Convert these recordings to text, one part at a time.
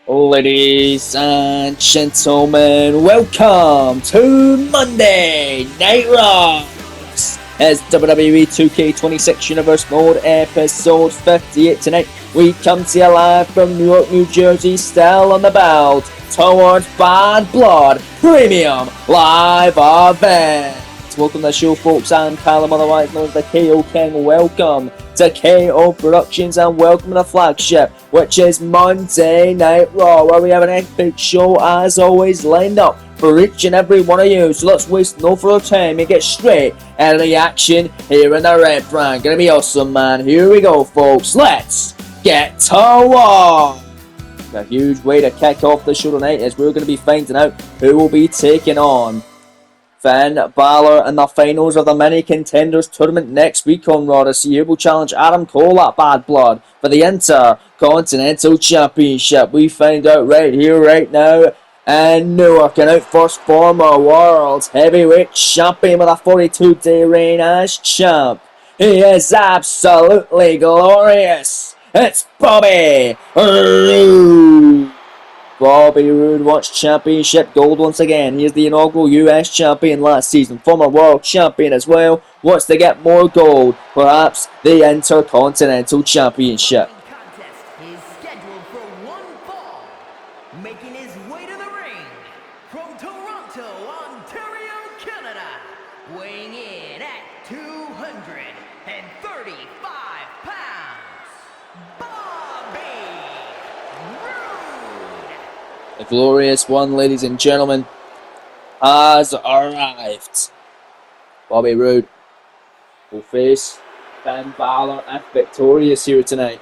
Ladies and gentlemen, welcome to Monday Night Raw as WWE 2K26 Universe Mode episode 58 tonight. We come to you live from Newark, New Jersey, still on the bout towards Bad Blood Premium Live Event. Welcome to the show, folks. I'm Callum, otherwise known as the KO King. Welcome to KO Productions and welcome to the flagship, which is Monday Night Raw, where we have an epic show as always lined up for each and every one of you. So let's waste no further time and get straight out of the action here in the red brand. Gonna be awesome, man. Here we go, folks. Let's get to war. A huge way to kick off the show tonight as we're going to be finding out who will be taking on Finn Balor in the finals of the Mini Contenders Tournament next week on Raw to see who will challenge Adam Cole at Bad Blood for the Intercontinental Championship. We find out right here, right now, and Newark, and out first, former World Heavyweight Champion with a 42-day reign as champ. He is absolutely glorious. It's Bobby Roode. Bobby Roode wants championship gold once again. He is the inaugural US champion last season, former world champion as well. Wants to get more gold, perhaps the Intercontinental Championship. Contest is scheduled for one fall. Making his way to the ring from Toronto, Ontario, Canada, weighing in at 235 pounds, Bobby Roode. The glorious one, ladies and gentlemen, has arrived. Bobby Roode will face Finn Balor if victorious here tonight.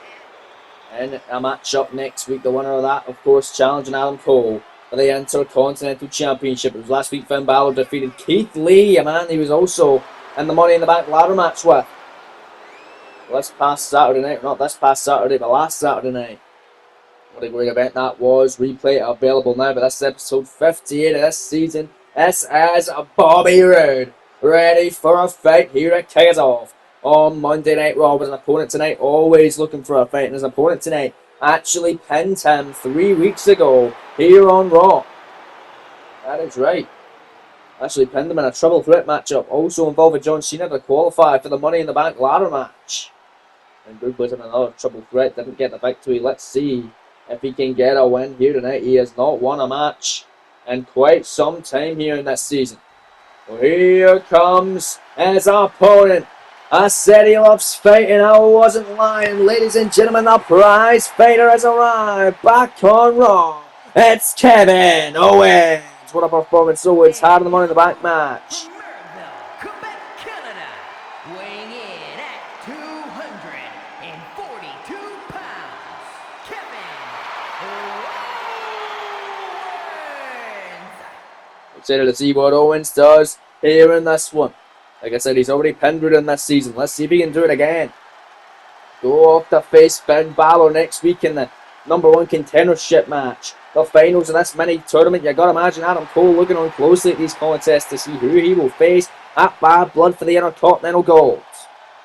In a matchup next week, the winner of that, of course, challenging Adam Cole for the Intercontinental Championship. It was last week Finn Balor defeated Keith Lee, a man he was also in the Money in the Bank ladder match with. This past Saturday night, not this past Saturday, but last Saturday night. What a great event that was. Replay available now, but this is episode 58 of this season. This is Bobby Roode, ready for a fight here at kick us off on Monday Night Raw with an opponent tonight, always looking for a fight, and his opponent tonight actually pinned him 3 weeks ago here on Raw. That is right. Actually pinned him in a triple threat matchup, also involving John Cena to qualify for the Money in the Bank ladder match. And Roode was in another triple threat, didn't get the victory. Let's see if he can get a win here tonight. He has not won a match in quite some time here in this season. Well, here comes his opponent. I said he loves fighting, I wasn't lying. Ladies and gentlemen, the prize fighter has arrived back on Raw. It's Kevin Owens. What a performance Owens had in the Money in the Bank match. Quebec, Canada, weighing in at 242 pounds, Kevin Owens. Excited to see what Owens does here in this one. Like I said, he's already pinned Roode in this season. Let's see if he can do it again. Go off to face Finn Balor next week in the #1 contendership match. The finals of this mini tournament. You got to imagine Adam Cole looking on closely at these contests to see who he will face at Bad Blood for the Intercontinental Gold.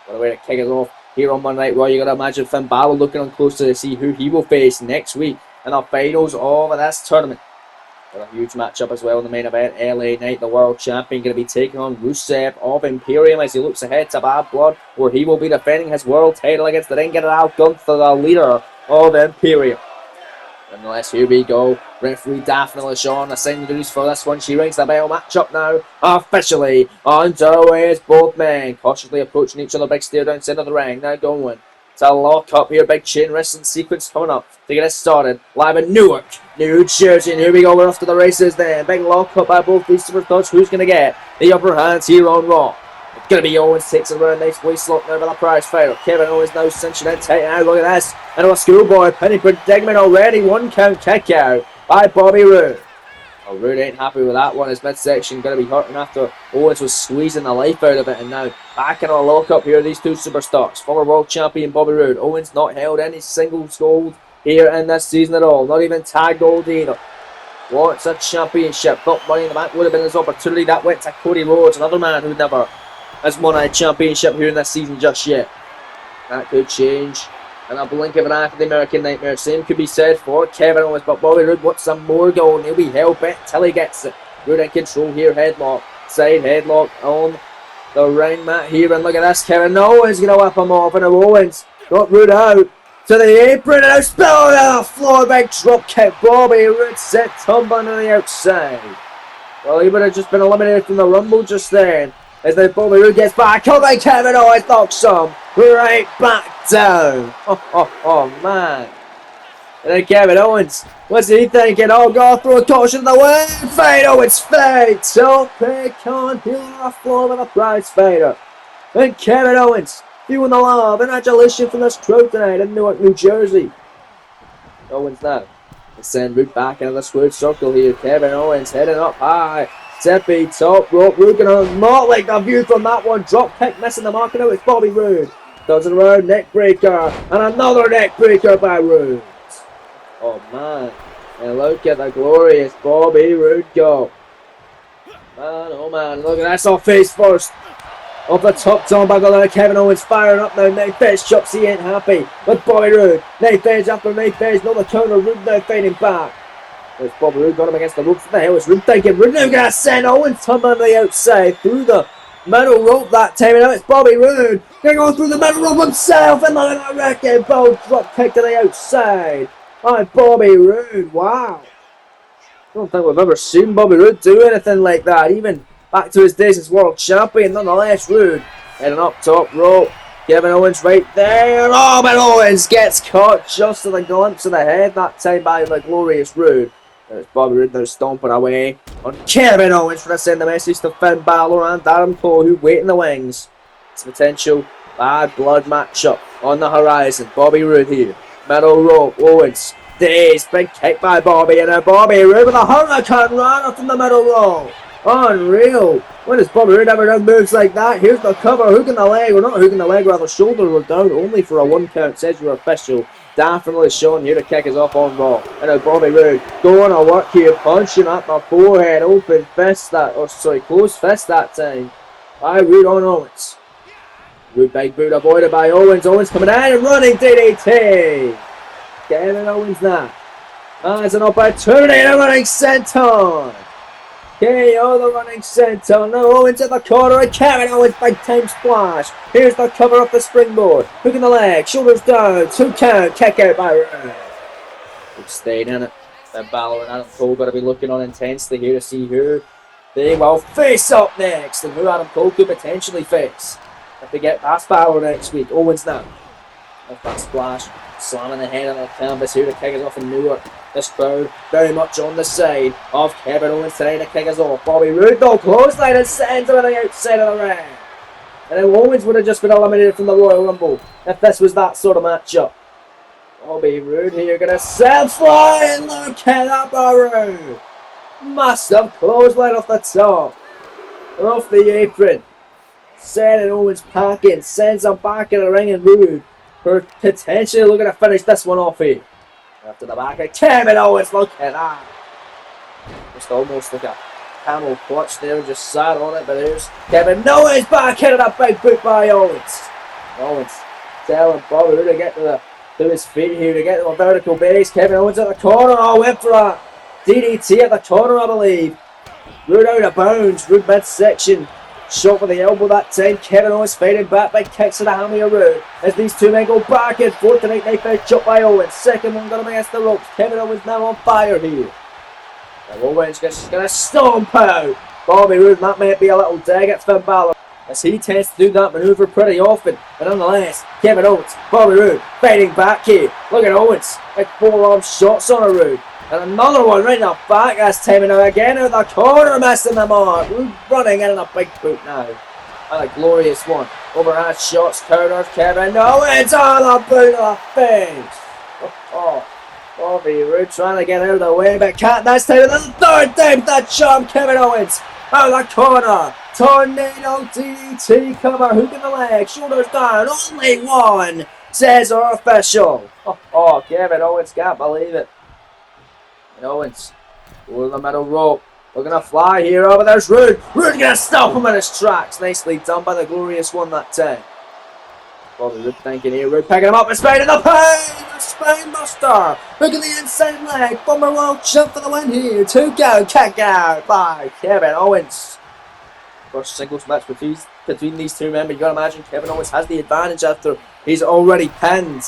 What a way to kick us off here on Monday Night Raw. You got to imagine Finn Balor looking on closely to see who he will face next week in the finals of this tournament. Got a huge matchup as well in the main event. LA Knight, the world champion, going to be taking on Rusev of Imperium as he looks ahead to Bad Blood, where he will be defending his world title against the Ring General Gunther, the leader of Imperium. Nonetheless, here we go. Referee Daphne LaShawn assigned the duties for this one. She rings the bell. Matchup now officially underway as both men cautiously approaching each other. Big stare down center of the ring. Now going to lock up here. Big chain wrestling sequence coming up to get us started. Live in Newark, New Jersey. And here we go. We're off to the races then. Big lock up by both these superstars. Who's going to get the upper hands here on Raw? It's going to be Owens. Takes it around. Nice waist lock now by the prize fighter. Kevin Owens now cinching in tight now. Look at this. And a schoolboy penny predicament already. 1 count kick out by Bobby Roode. Oh, Roode ain't happy with that one. His midsection going to be hurting after Owens was squeezing the life out of it. And now back in a lock up here. These two superstars. Former world champion Bobby Roode. Owens not held any singles gold here in this season at all. Not even tag gold either. Wants a championship. Not Money in the Bank would have been his opportunity. That went to Cody Rhodes, another man who never has won a championship here in this season just yet. That could change In a blink of an eye for the American Nightmare. Same could be said for Kevin Owens, but Bobby Roode wants some more goal, and he'll be hell-bent till he gets it. Roode in control here, headlock. Side headlock on the ring mat here, and look at this. Kevin Owens going to whip him off, and Owens got Roode out to the apron, and now spilling on the floor. Big drop kick. Bobby Roode sent tumbling on the outside. Well, he would have just been eliminated from the Rumble just then. As the Bobby Roode gets back, oh my Kevin Owens knocks him right back down. Oh man. And then Kevin Owens, what's he thinking? Oh God, throw a caution in the way. Fade Owens fade. So pick on heel on the floor with a prize fighter. And Kevin Owens, feeling the love and adulation from this crowd tonight in Newark, New Jersey. Owens now. They send Roode back into the squared circle here. Kevin Owens heading up high. Tippy top rope. Roode gonna not like the view from that one. Drop kick missing the mark, and now it's Bobby Roode. Does it around, neck breaker, and another neck breaker by Roode. Oh man, and look at the glorious Bobby Roode go. Man, oh man, look at this, off face first. Off the top turnbuckle there, Kevin Owens firing up now. Knife edge chops, he ain't happy. But Bobby Roode, knife edge after knife edge, not the counter. Roode now fighting back. There's Bobby Roode got him against the ropes. What the hell is Roode thinking? Roode now gonna send Owens tumbling on the outside through the middle rope that time, and now it's Bobby Roode going to go through the middle rope himself, and look at that wrecking ball drop kick to the outside. Oh, Bobby Roode, wow. I don't think we've ever seen Bobby Roode do anything like that, even back to his days as world champion. Nonetheless, Roode heading up top rope. Kevin Owens right there. Oh, but Owens gets caught just in the glimpse of the head that time by the glorious Roode. There's Bobby Roode now stomping away on Kevin Owens for to send the message to Finn Balor and Adam Cole, who wait in the wings. It's a potential bad blood matchup on the horizon. Bobby Roode here. Middle rope. Owens. Dazed. Big kick by Bobby. And now Bobby Roode with a hurricane runner from the middle rope. Unreal. When has Bobby Roode ever done moves like that? Here's the cover. Hooking the leg. Or not hooking the leg, rather shoulder. We're down only for a 1 count. Says you're official. Definitely showing here to kick us off on Raw. And now Bobby Roode going to work here, punching at the forehead, open fist that, or sorry, closed fist that time by Roode on Owens. Roode big boot avoided by Owens. Owens coming in and running DDT. Kevin Owens now has an opportunity to running senton. KO the running senton. Now Owens at the corner and Kevin Owens big time splash. Here's the cover of the springboard. Hooking the leg, shoulders down, 2 count, kick out by Roode. We've stayed in it. Then Balor and Adam Cole got to be looking on intensely here to see who they will face up next and who Adam Cole could potentially face if they get past Balor next week. Owens now. With that splash, slamming the head on the canvas here to kick us off in Newark. This crowd very much on the side of Kevin Owens today to kick us off. Bobby Roode though, clothesline and sends him on the outside of the ring. And then Owens would have just been eliminated from the Royal Rumble if this was that sort of matchup. Bobby Roode here gonna send flying. Look at that, Bobby Roode. Massive clothesline off the top. And off the apron. Sending Owens packing, sends him back in the ring, and Roode for potentially looking to finish this one off here. After the back of Kevin Owens, look at that. Just almost like a camel clutch there, just sat on it, but there's Kevin Owens back into a big boot by Owens. Owens telling Bobby Roode to get to his feet here, to get to a vertical base. Kevin Owens at the corner, went for a DDT at the corner, I believe. Roode out of bounds, Roode midsection. Shot with the elbow that time. Kevin Owens fighting back by kicks to the hammy of Roode. As these two men go back and forth tonight, knife edge shot by Owens. Second one got him against the ropes. Kevin Owens now on fire here. Now Owens just going to stomp out Bobby Roode. That might be a little dig at Finn Balor, as he tends to do that manoeuvre pretty often. But nonetheless, Kevin Owens, Bobby Roode fighting back here. Look at Owens. Big forearm shots on a Roode. And another one right in the back this time, and now again out of the corner, missing the mark. Roode running in a big boot now. And a glorious one. Overhand shots, counters, Kevin Owens on the boot of the face. Bobby Roode trying to get out of the way, but can't this time. And the third time that charm, Kevin Owens out of the corner. Tornado DDT cover, hook in the leg, shoulders down, only one, says our official. Kevin Owens can't believe it. And Owens over the middle rope, looking to fly here, but there's Roode. Roode gonna stop him in his tracks. Nicely done by the glorious one that time. Bobby Roode thinking here. Roode picking him up and Spain in the pain. The Spain Buster. Look at the inside leg. Former world champ for the win here. 2 go. Kick out by Kevin Owens. First singles match between these two men. But you gotta imagine Kevin Owens has the advantage after he's already pinned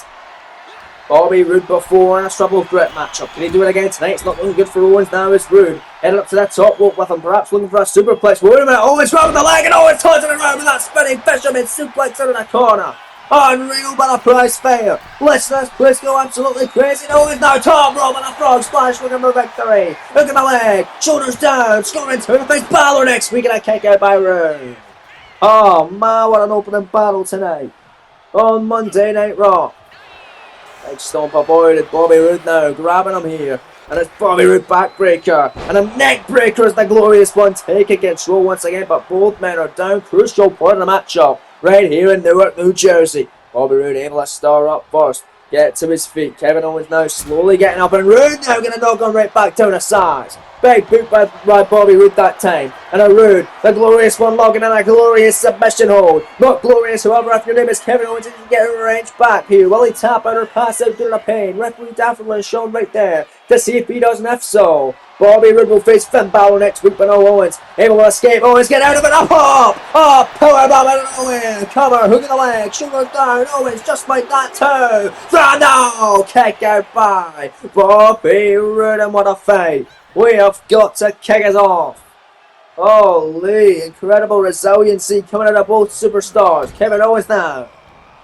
Bobby Roode before in a triple threat matchup. Can he do it again tonight? It's not looking good for Owens now. It's Roode heading up to that top rope with him, perhaps looking for a superplex. Wait a minute, Owens grabbing the leg and Owens turns it around with that spinning fisherman suplex in the corner. Unreal by the prize fair. Listen to this place go absolutely crazy. Owens now top rope and a frog splash looking for victory. Look at the leg, shoulders down, scoring to the face. Balor next week and a kick out by Roode. Oh man, what an opening battle tonight on Monday Night Raw. Big stomp avoided. Bobby Roode now grabbing him here. And it's Bobby Roode backbreaker. And a neck breaker as the glorious one taking control once again. But both men are down. Crucial point of the matchup right here in Newark, New Jersey. Bobby Roode able to star up first. Get to his feet. Kevin Owens now slowly getting up. And Roode now going to knock him right back down to size. Big boot by Bobby Roode that time. And a Roode, the glorious one, logging in a glorious submission hold. Not glorious, however, if your name is Kevin Owens, you can get a range back here. Will he tap out or pass out through the pain? Referee Daffodil is shown right there to see if he doesn't. If so, Bobby Roode will face Finn Balor next week, but no Owens able to escape. Owens get out of it. Up, oh, powerbomb out of Owens. Cover, hook in the leg, shoulders down. Owens just like that too. No, kick out by Bobby Roode, and what a fight. We have got to kick us off. Holy, incredible resiliency coming out of both superstars. Kevin Owens now.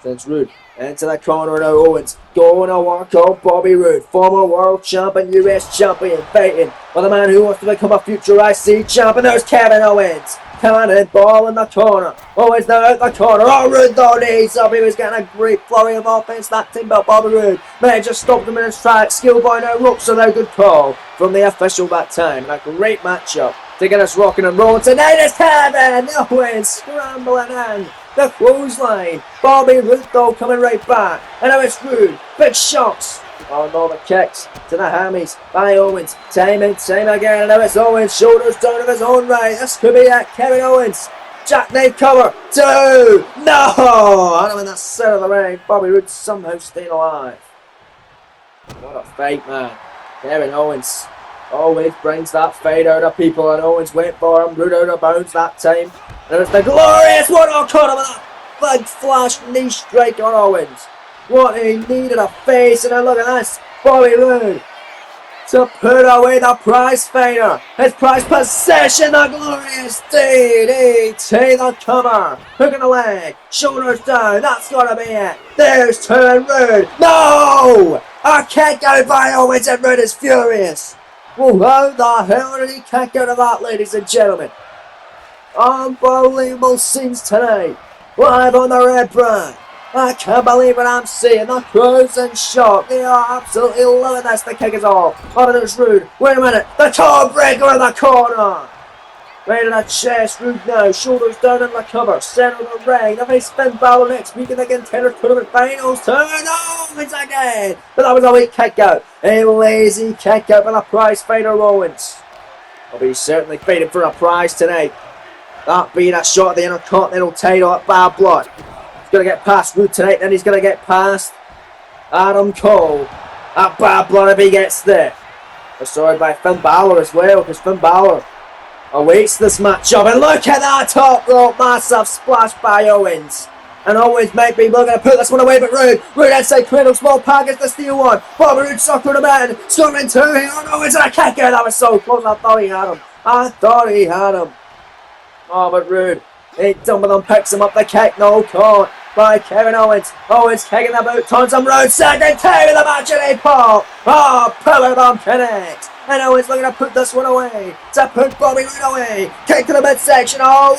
Sends Roode into the corner now. Owens going to work on Bobby Roode, former world champion, US champion, fighting with a man who wants to become a future IC champion. There's Kevin Owens. Cannon ball in the corner. Owens now out the corner. Oh, Roode though knees up. He was getting a great flurry of offense that team, but Bobby Roode may just stopped him in his tracks. Skill boy now ropes are now good call from the official that time. And a great matchup to get us rocking and rolling tonight is Kevin Owens scrambling in the clothesline. Bobby Roode though coming right back. And now it's Roode. Big shots. Oh no, the kicks to the hammies by Owens. Time and time again. And now it's Owens. Shoulders down of his own right. This could be it. Kevin Owens. Jackknife cover. 2. No! And I'm in the center of the ring. Bobby Roode somehow staying alive. What a fight, man. Kevin Owens always brings that fight out of people. And Owens went for him. Roode out of bounds that time. And it's the glorious one. Oh, caught him with that big flash knee strike on Owens. What he needed a face, and then look at this, Bobby Roode to put away the prize fighter. His prize possession, the glorious DDT, the cover, hook in the leg, shoulders down, that's gotta be it. There's 2 and Roode. No! A kick out by Owens, and Roode is furious. Well, how the hell did he kick out of that, ladies and gentlemen? Unbelievable scenes tonight, live on the Red Brand. I can't believe what I'm seeing. The crowd's in shock. They are absolutely loving this. The kick is off. Oh, there's Roode. Wait a minute. The toe breaker in the corner. Right in the chest. Roode now. Shoulders down in the cover. Center of the ring. They may spin Balor next week in the Contender Tournament Finals. Turn Owens again. But that was a weak kick out. A lazy kick out by the prize fighter Owens. I'll be certainly fighting for a prize tonight. That being a shot at the Intercontinental title at Bad Blood. He's going to get past Roode tonight, then he's going to get past Adam Cole at Bad Blood if he gets there. Sorry by Finn Balor as well, because Finn Balor awaits this matchup. And look at that top rope, massive splash by Owens. And Owens might be looking to put this one away, but Roode inside cradle, small package, the steal one. Bobby Roode suckered him in, scoring 2 here on Owens, and a kick out. That was so close, I thought he had him. Oh, but Roode, he dumbles him, picks him up, the kick, no caught by Kevin Owens. Owens kicking the boot, turns him round, second time in the match, and he pop. Oh, powerbomb connects. And Owens looking to put this one away, to put Bobby Roode away. Kick to the midsection, oh,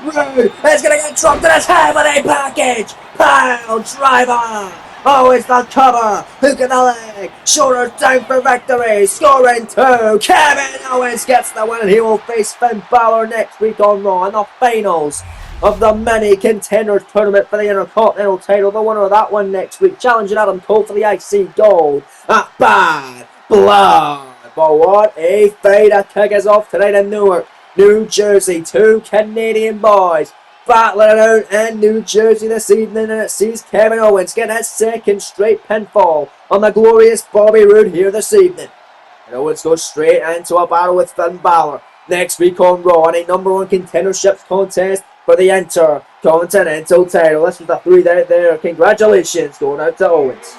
look at it. Roode is going to get dropped in his head with a package. Pile driver. Owens the cover, hook in the leg, shoulders down for victory, scoring 2. Kevin Owens gets the win, and he will face Finn Balor next week on Raw in the finals of the mini contenders tournament for the Intercontinental title. The winner of that one next week, challenging Adam Cole for the IC gold at Bad Blood. But what a fight to kick us off tonight in Newark, New Jersey. 2 Canadian boys battling it out in New Jersey this evening, and it sees Kevin Owens getting his second straight pinfall on the glorious Bobby Roode here this evening. And Owens goes straight into a battle with Finn Balor next week on Raw in a #1 contenderships contest for the Intercontinental title. This was the 3 there. Congratulations going out to Owens.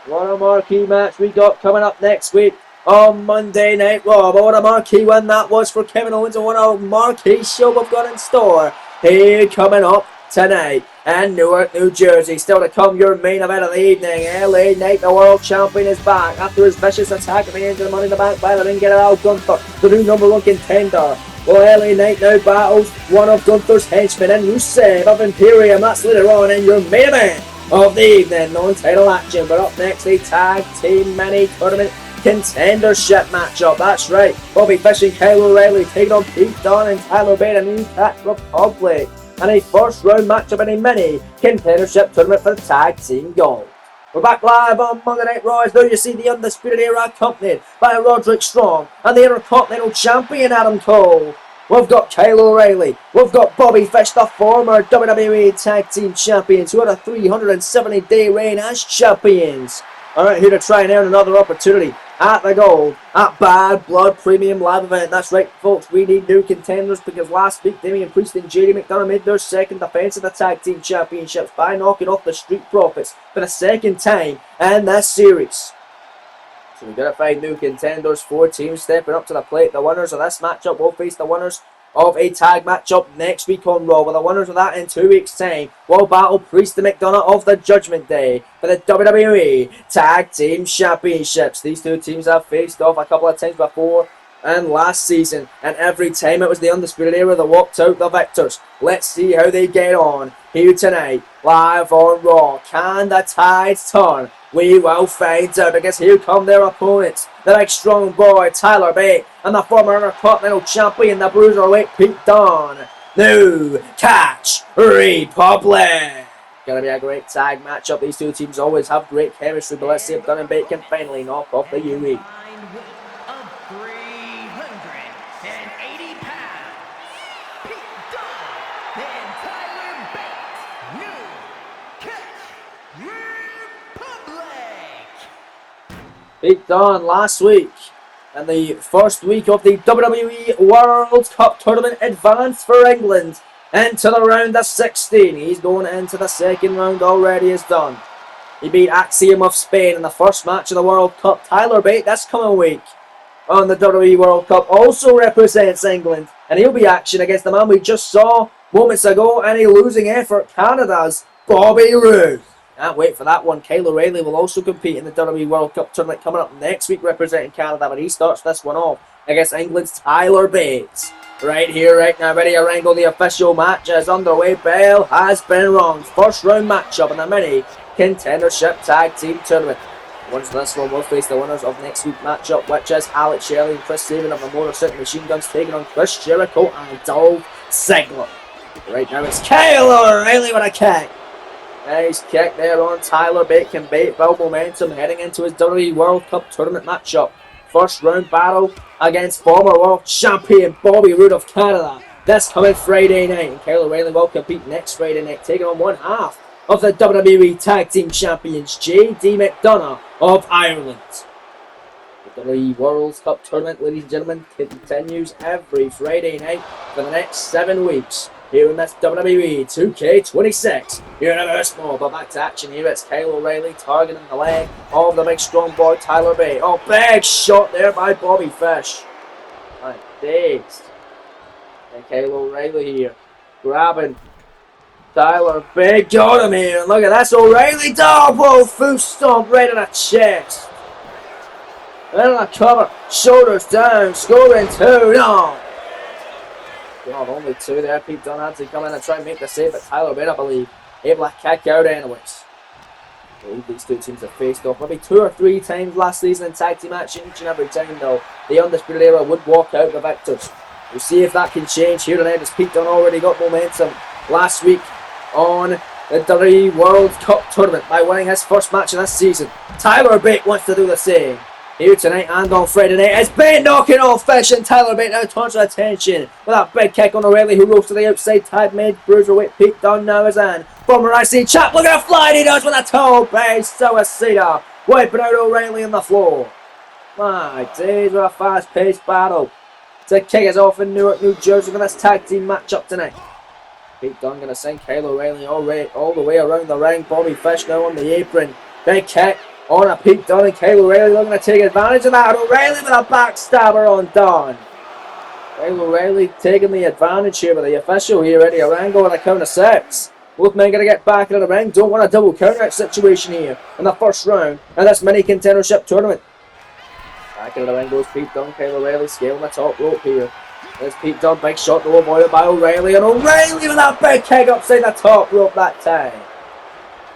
What a marquee match we got coming up next week on Monday Night Raw. But what a marquee win that was for Kevin Owens, and what a marquee show we've got in store here coming up tonight in Newark, New Jersey. Still to come, your main event of the evening. LA Knight, the world champion, is back after his vicious attack at the end of the Money in the Bank by the ring general Al Gunther, the new #1 contender. Well, LA Knight now battles one of Gunther's henchmen in Rusev of Imperium. That's later on in your main event of the evening, non-title action. But up next, a tag team mini tournament contendership matchup. That's right, Bobby Fish and Kyle O'Reilly taking on Pete Dunne and Tyler Bate and New Cat Republic, and a first round matchup in a mini contendership tournament for the tag team gold. We're back live on Monday Night Raw as though you see the Undisputed Era accompanied by Roderick Strong and the Intercontinental Champion Adam Cole. We've got Kyle O'Reilly, we've got Bobby Fish, the former WWE Tag Team Champions who had a 370-day reign as champions. Alright, here to try and earn another opportunity at the gold at Bad Blood Premium Live event. That's right, folks, we need new contenders because last week Damian Priest and JD McDonough made their second defense of the Tag Team Championships by knocking off the Street Profits for the second time in this series. So we've got to find new contenders. 4 teams stepping up to the plate. The winners of this matchup will face the winners of a tag matchup next week on Raw, with the winners of that in 2 weeks' time will battle Priest and McDonough of the Judgment Day for the WWE Tag Team Championships. These 2 teams have faced off a couple of times before and last season, and every time it was the Undisputed Era that walked out the victors. Let's see how they get on here tonight, live on Raw. Can the tides turn? We will find out, because here come their opponents. The big strong boy Tyler Bate and the former Intercontinental Champion, the Bruiserweight Pete Dunne. New Catch Republic. Gonna be a great tag matchup. These 2 teams always have great chemistry, but let's see if Dunne and Bate can finally knock off the UE. Pete Dunne last week in the first week of the WWE World Cup Tournament advanced for England into the round of 16. He's going into the second round already as Dunne. He beat Axiom of Spain in the first match of the World Cup. Tyler Bate this coming week on the WWE World Cup also represents England, and he'll be action against the man we just saw moments ago in a losing effort, Canada's Bobby Roode. Can't wait for that one. Kyle O'Reilly will also compete in the WWE World Cup tournament coming up next week representing Canada, but he starts this one off against England's Tyler Bate. Right here, right now, ready to wrangle. The official match is underway. Bell has been rung. First round matchup in the mini contendership tag team tournament. Once this one will face the winners of next week's matchup, which is Alex Shelley and Chris Sabin of the Motor City Machine Guns taking on Chris Jericho and Dolph Ziggler. Right now it's Kyle O'Reilly with a kick. Nice kick there on Tyler Bate. Can Bate build momentum heading into his WWE World Cup Tournament matchup. First round battle against former world champion Bobby Roode of Canada. This coming Friday night. And Kyle O'Reilly will compete next Friday night, taking on one half of the WWE Tag Team Champions, JD McDonough of Ireland. The WWE World Cup Tournament, ladies and gentlemen, continues every Friday night for the next 7 weeks. Here in this WWE 2K26 Universe Mode. But back to action here. It's Kyle O'Reilly targeting the leg of the big strong boy Tyler Bate. Oh, big shot there by Bobby Fish. My days. And Kyle O'Reilly here grabbing Tyler Bate. Got him here. And look at this. O'Reilly double full stomp right in the chest. Then on the cover. Shoulders down. Scoring 2. No. God, only 2 there. Pete Dunne had to come in and try and make the save, but Tyler Bate, I believe, able to kick out anyways. I believe these 2 teams have faced off maybe 2 or 3 times last season in tag team action. Each and every time, though, the Undisputed Era would walk out the victors. We'll see if that can change here tonight, as Pete Dunne already got momentum last week on the WWE World Cup Tournament by winning his first match of this season. Tyler Bate wants to do the same. here tonight and on Friday night. It's Bate knocking off Fish, and Tyler Bate now turns to attention with that big kick on O'Reilly, who rolls to the outside. Tag made Bruiserweight Pete Dunne now is in. Former IC chap, look at the fly he does with a toe base suicida, wiping out O'Reilly on the floor. My days, what a fast-paced battle to kick us off in Newark, New Jersey for this tag team matchup tonight. Pete Dunne going to send Kyle O'Reilly all the way around the ring. Bobby Fish now on the apron. Big kick on a Pete Dunne, and Kyle O'Reilly looking to take advantage of that. O'Reilly with a backstabber on Dunne. Kyle O'Reilly taking the advantage here with the official here, Eddie Orango, with a count of 6. Both men going to get back into the ring. Don't want a double counter situation here in the first round of this mini contendership tournament. Back into the ring goes Pete Dunne. Kyle O'Reilly scaling the top rope here. There's Pete Dunne, big shot to avoided by O'Reilly, and O'Reilly with that big kick upside the top rope that time.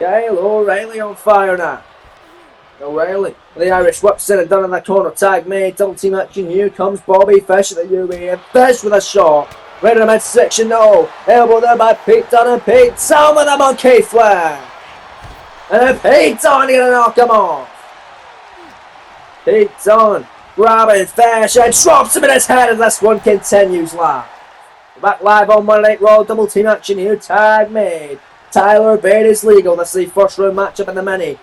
Kyle O'Reilly on fire now. O'Reilly with the Irish whip sitting down in the corner. Tag made, double team action. Here comes Bobby Fish at the UAE. Fish with a shot. Right in the midsection, no. Elbow there by Pete Dunne, and Pete Dunne with a monkey flip. And then Pete Dunne going to knock him off. Pete Dunne grabbing Fish and drops him in his head as this one continues live. Back live on Monday Night Raw, double team action here. Tag made. Tyler Bate is legal. This is the first round matchup in the mini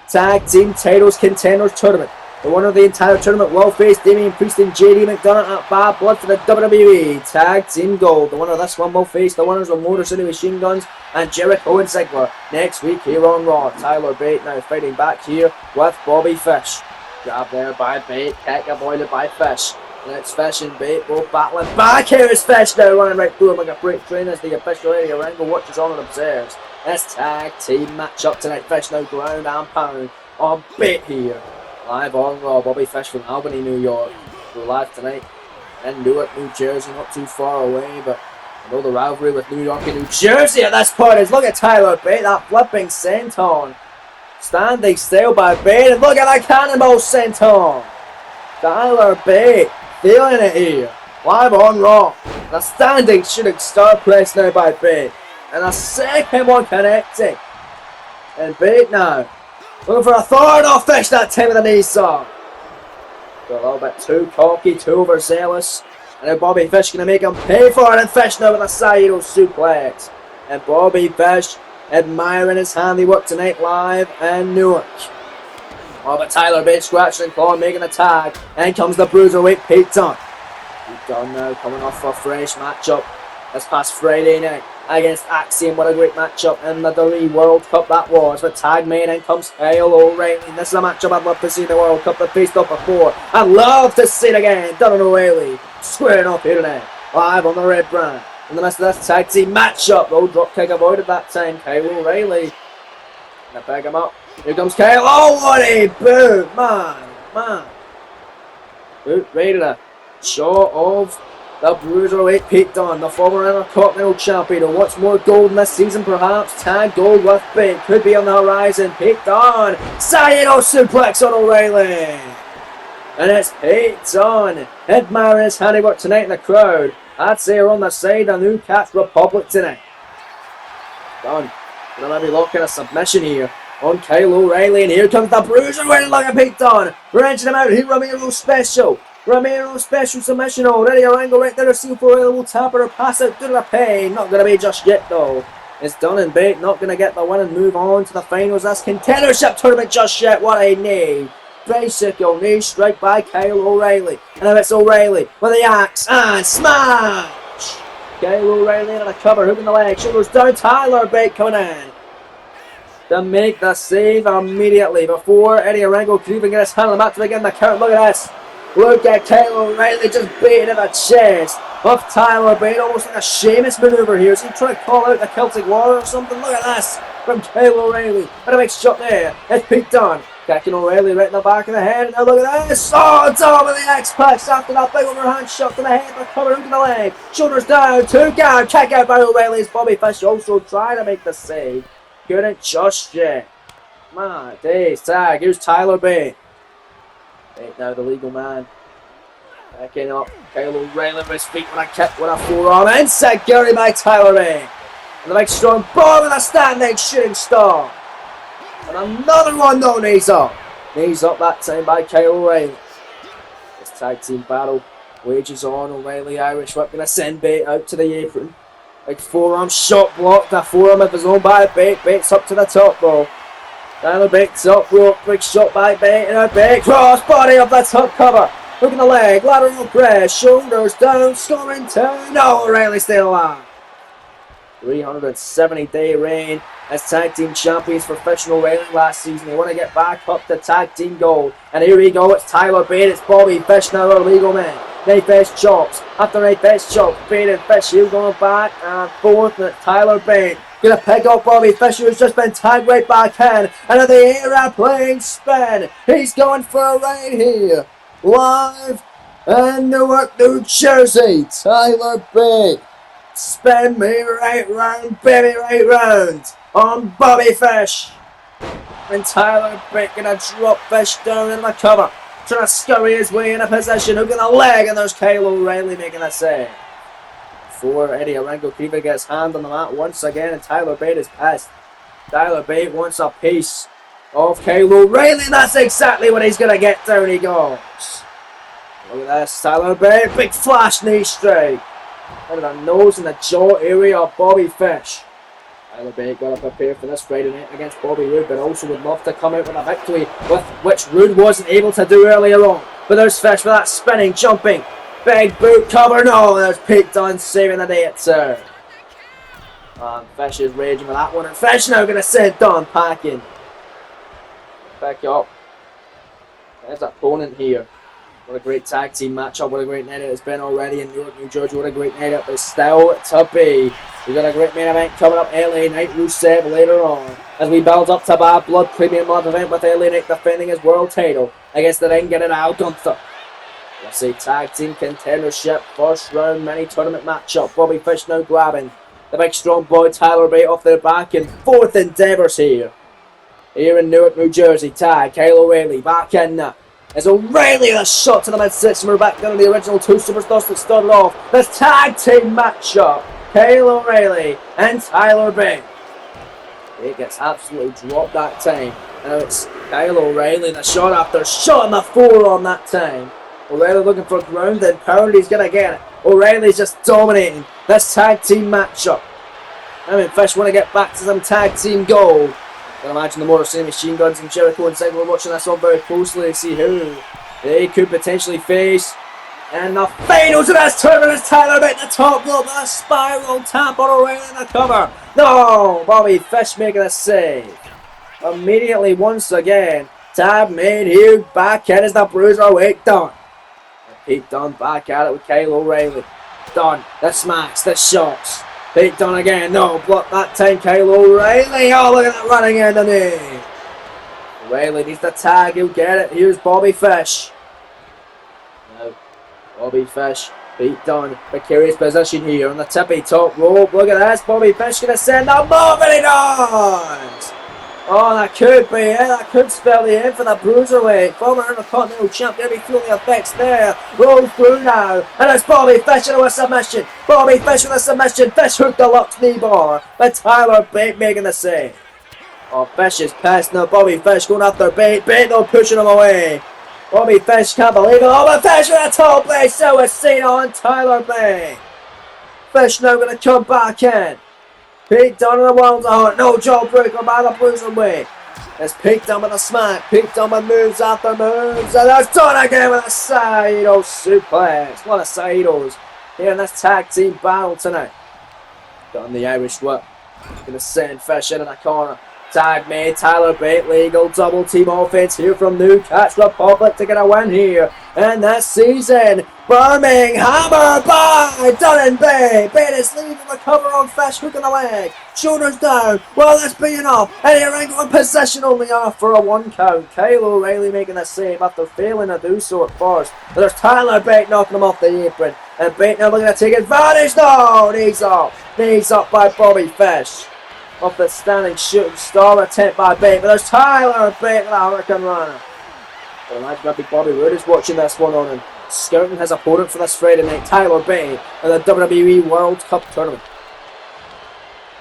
Tag Team Titles Contenders Tournament. The winner of the entire tournament will face Damian Priest and JD McDonough at Bad Blood for the WWE Tag Team Gold. The winner of this one will face the winners of Motor City Machine Guns and Jericho and Ziggler next week here on Raw. Tyler Bate now fighting back here with Bobby Fish. Grab there by Bate, kick avoided by Fish. And it's Fish and Bate both battling back. Here is Fish now running right through him like a freight train as the official Eddie Orango watches on and observes. This tag team matchup tonight. Fish now ground and pound on Bate here. Live on Raw, Bobby Fish from Albany, New York. We're live tonight in Newark, New Jersey, not too far away, but I know the rivalry with New York and New Jersey at this point is. Look at Tyler Bate, that flipping senton. Standing still by Bate, and look at that cannonball senton. Tyler Bate feeling it here. Live on Raw. The standing shooting star press now by Bate. And a second one connecting. And Bate now looking for a third off Fish that time with the knee saw. A little bit too cocky, too overzealous. And now Bobby Fish going to make him pay for it. And Fish now with a side suplex. And Bobby Fish admiring his handiwork tonight live in Newark. Oh, but Tyler Bate scratching and clawing, making the tag. And comes the Bruiserweight Pete Dunne. Pete Dunne now coming off a fresh matchup this past Friday night against Axiom. What a great matchup in the WWE World Cup that was. With tag main in comes Kyle O'Reilly. This is a matchup I'd love to see in the World Cup. They've faced up before. I'd love to see it again. Dunne and O'Reilly squaring up here tonight. Live on the red brand. In the midst of this tag team matchup. Low drop kick avoided that time. Kyle O'Reilly gonna pick him up. Here comes Kyle. Oh, what a boot. Man. Boot right to the shot of the Bruiserweight Pete Dunne, the former Intercontinental Champion, who wants more gold in this season perhaps. Tag gold with Bate could be on the horizon. Pete Dunne, Sayano suplex on O'Reilly. And it's Pete Dunne admiring his handiwork tonight in the crowd. I'd say we're on the side of New Cats Republic tonight. Dunne gonna maybe lock in a submission here on Kyle O'Reilly, and here comes the Bruiserweight. Look at Pete Dunne wrenching him out. Here Ramiro special submission already. Orango right there. See if O'Reilly will tap her or pass out due to the pain. Not going to be just yet though. It's Dunne and Bate not going to get the win and move on to the finals. That's contendership tournament just yet. What a knee. Bicycle knee strike by Kyle O'Reilly. And now it's O'Reilly with the axe and smash. Kyle O'Reilly into the cover, hook in the leg, shoulders down. Tyler Bate coming in to make the save immediately before Eddie Orango could even get his hand on the mat to begin the count. Look at this. Look at Kyle O'Reilly just beating in the chest of Tyler Bate, almost like a Sheamus maneuver here. Is he trying to call out the Celtic Warrior or something? Look at this from Kyle O'Reilly. And a big shot there. It's Pete Dunne. Kicking O'Reilly right in the back of the head. And now look at this. Oh, Dunne with the X-Plex after that big overhand shot to the head. The cover into the leg. Shoulders down. 2 count. Kick out by O'Reilly's Bobby Fish also trying to make the save. Couldn't just yet. My days. Tag. Here's Tyler Bate. Bate now the legal man. Backing up. Kyle O'Reilly with his feet with a kick with a forearm. Inside Gary by Tyler Bate. And the big strong ball with a standing shooting star. And another one, no knees up. Knees up that time by Kyle O'Reilly. This tag team battle wages on. O'Reilly, Irish Whip, going to send Bate out to the apron. Big forearm shot blocked. A forearm of his own by Bate. Bate's up to the top row. Tyler Bate's up rope. Big shot by Bate. And a big cross body of the top cover. Look at the leg. Lateral press. Shoulders down. Scoring turn. No, O'Reilly still alive. 370-day reign as tag team champions for Fish and O'Reilly last season. They want to get back up to tag team gold. And here we go. It's Tyler Bate. It's Bobby Fish now, our legal man. Night Fish chops. After Night Fish chops, Bate and Fish here going back and forth. And it's Tyler Bate. Gonna pick up Bobby Fish, who's just been tagged right back in. And at the airplane spin. He's going for a ride here. Live in Newark, New Jersey. Tyler Bate. Spin me right round, baby, right round on Bobby Fish. And Tyler Bate gonna drop Fish down in the cover. Trying to scurry his way in a position. Hooking a leg, and there's Kyle O'Reilly making a save. Before Eddie Arango can even get his hand on the mat once again, and Tyler Bate is pissed. Tyler Bate wants a piece of Kyle O'Reilly, and that's exactly what he's gonna get. Down he goes. Look at this, Tyler Bate, big flash knee strike. Out of the nose and the jaw area of Bobby Fish. Tyler Bate got to prepare for this Friday night against Bobby Roode, but also would love to come out with a victory, with which Roode wasn't able to do earlier on. But there's Fish with that spinning, jumping, big boot cover. No, there's Pete Dunne saving the day at serve. And Fish is raging with that one, and Fish now going to send Dunne packing. Pick up. There's that opponent here. What a great tag team matchup. What a great night it has been already in Newark, New Jersey. What a great night it is still to be. We've got a great main event coming up. LA Knight Rusev later on. As we build up to Bad Blood Premium Live event with LA Knight defending his world title against the Ring Getting Al Gunther. Let's see, tag team contendership. First round mini tournament matchup. Bobby Fish now grabbing the big strong boy Tyler Bate off their back in fourth endeavours here. Here in Newark, New Jersey. Tag. Kyle O'Reilly back in now. As O'Reilly a shot to the mid-6, and we're back down to the original two superstars that started off this tag team matchup. Kyle O'Reilly and Tyler Bate. It gets absolutely dropped that time. Now it's Kyle O'Reilly, the shot after shot on the forearm that time. O'Reilly looking for ground and pound, he's going to get it. O'Reilly's just dominating this tag team matchup. I mean, Fish want to get back to some tag team gold. I can imagine the Motor City Machine Guns and Jericho and Ziggler watching this one very closely to see who they could potentially face. And the finals of this tournament is Tyler Bate the top rope with a spiral tap on O'Reilly in the cover. No! Bobby Fish making a save. Immediately once again, tab made here, back in as the Bruiserweight Dunne. Pete Dunne back at it with Kyle O'Reilly. Dunne, the smacks, the shots. Pete Dunne again, no, block that time, Kyle O'Reilly. Oh, look at that running in the knee. O'Reilly needs the tag, he'll get it. Here's Bobby Fish. Now, Bobby Fish, Pete Dunne, precarious position here on the tippy top rope. Look at this, Bobby Fish going to send that move, and he does. Oh, that could be it. That could spell the end for the Bruiserweight. Former Intercontinental Champ going to be feeling the effects there. Rolls through now. And it's Bobby Fish into a submission. Bobby Fish with a submission. Fish hooked the locked knee bar. But Tyler Bate making the save. Oh, Fish is pissed now. Bobby Fish going after Bate. Bate though pushing him away. Bobby Fish can't believe it. Oh, but Fish with a top place. So is seen on Tyler Bate. Fish now going to come back in. Pete Dunne in the World of Heart. No jawbreaker by the Bruiserweight. There's Pete Dunne with a smack. Pete Dunne with moves after moves. And there's Dunne again with a Saito suplex. What a Saitos here in this tag team battle tonight. Dunne the Irish Whip. Gonna send Fish into the corner. Tag made, Tyler Bate, legal double team offense here from Newcastle Republic to get a win here. And this season, Birmingham hammer by Dunne and Bate. Bate is leaving the cover on Fish, hooking the leg. Shoulders down. Well, that's be enough. Eddie Arango in possession only after a 1 count. Kyle O'Reilly making a save after failing to do so at first. But there's Tyler Bate knocking him off the apron. And Bate now looking to take advantage. No, knees up. Knees up by Bobby Fish. Off the standing shooting star attempt by Bate, but there's Tyler Bate with a Hurricane Runner. But imagine maybe Bobby Roode is watching this one on and scouting his opponent for this Friday night, Tyler Bate, in the WWE World Cup Tournament.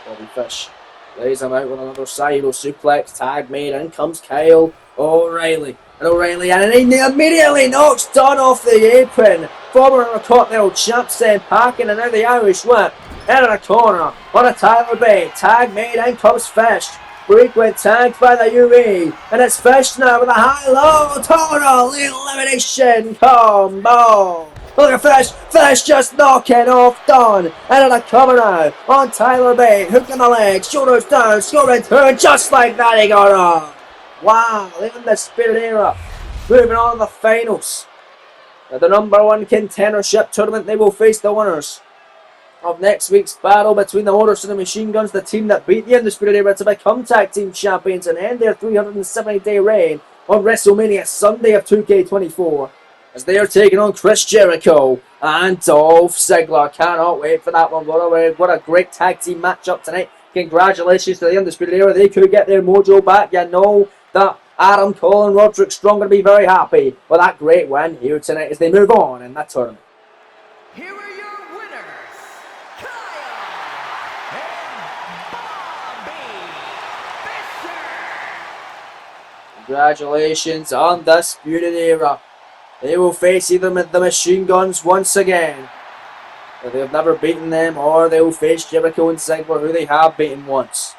Bobby Fish Lays him out with another sidle suplex. Tag made. In comes Kyle O'Reilly. And O'Reilly, and he immediately knocks Dunn off the apron. Former Continental champ sent packing, and now the Irish Whip. Out of the corner on a Tyler Bate. Tag made. In comes Fish. Frequent tagged by the UE, and it's Fish now with a high-low total elimination combo. Look at Fish, Fish just knocking off Dunn, and a cover now on Tyler Bate, hook in the leg, shoulders down, scoring through, just like that he got on. Wow, the Undisputed Era, moving on to the finals. At the number one contendership tournament, they will face the winners of next week's battle between the Motor City Machine Guns, the team that beat the Undisputed Era to become tag team champions and end their 370-day reign on WrestleMania Sunday of 2K24, as they are taking on Chris Jericho and Dolph Ziggler. Cannot wait for that one. What a great tag team matchup tonight. Congratulations to the Undisputed Era. They could get their mojo back. You know that Adam Cole and Roderick Strong are going to be very happy with that great win here tonight as they move on in that tournament. Here are your winners, Kyle and Bobby Fisher. Congratulations, Undisputed Era. They will face either the Machine Guns once again, but they have never beaten them, or they will face Jericho and Ziggler, who they have beaten once.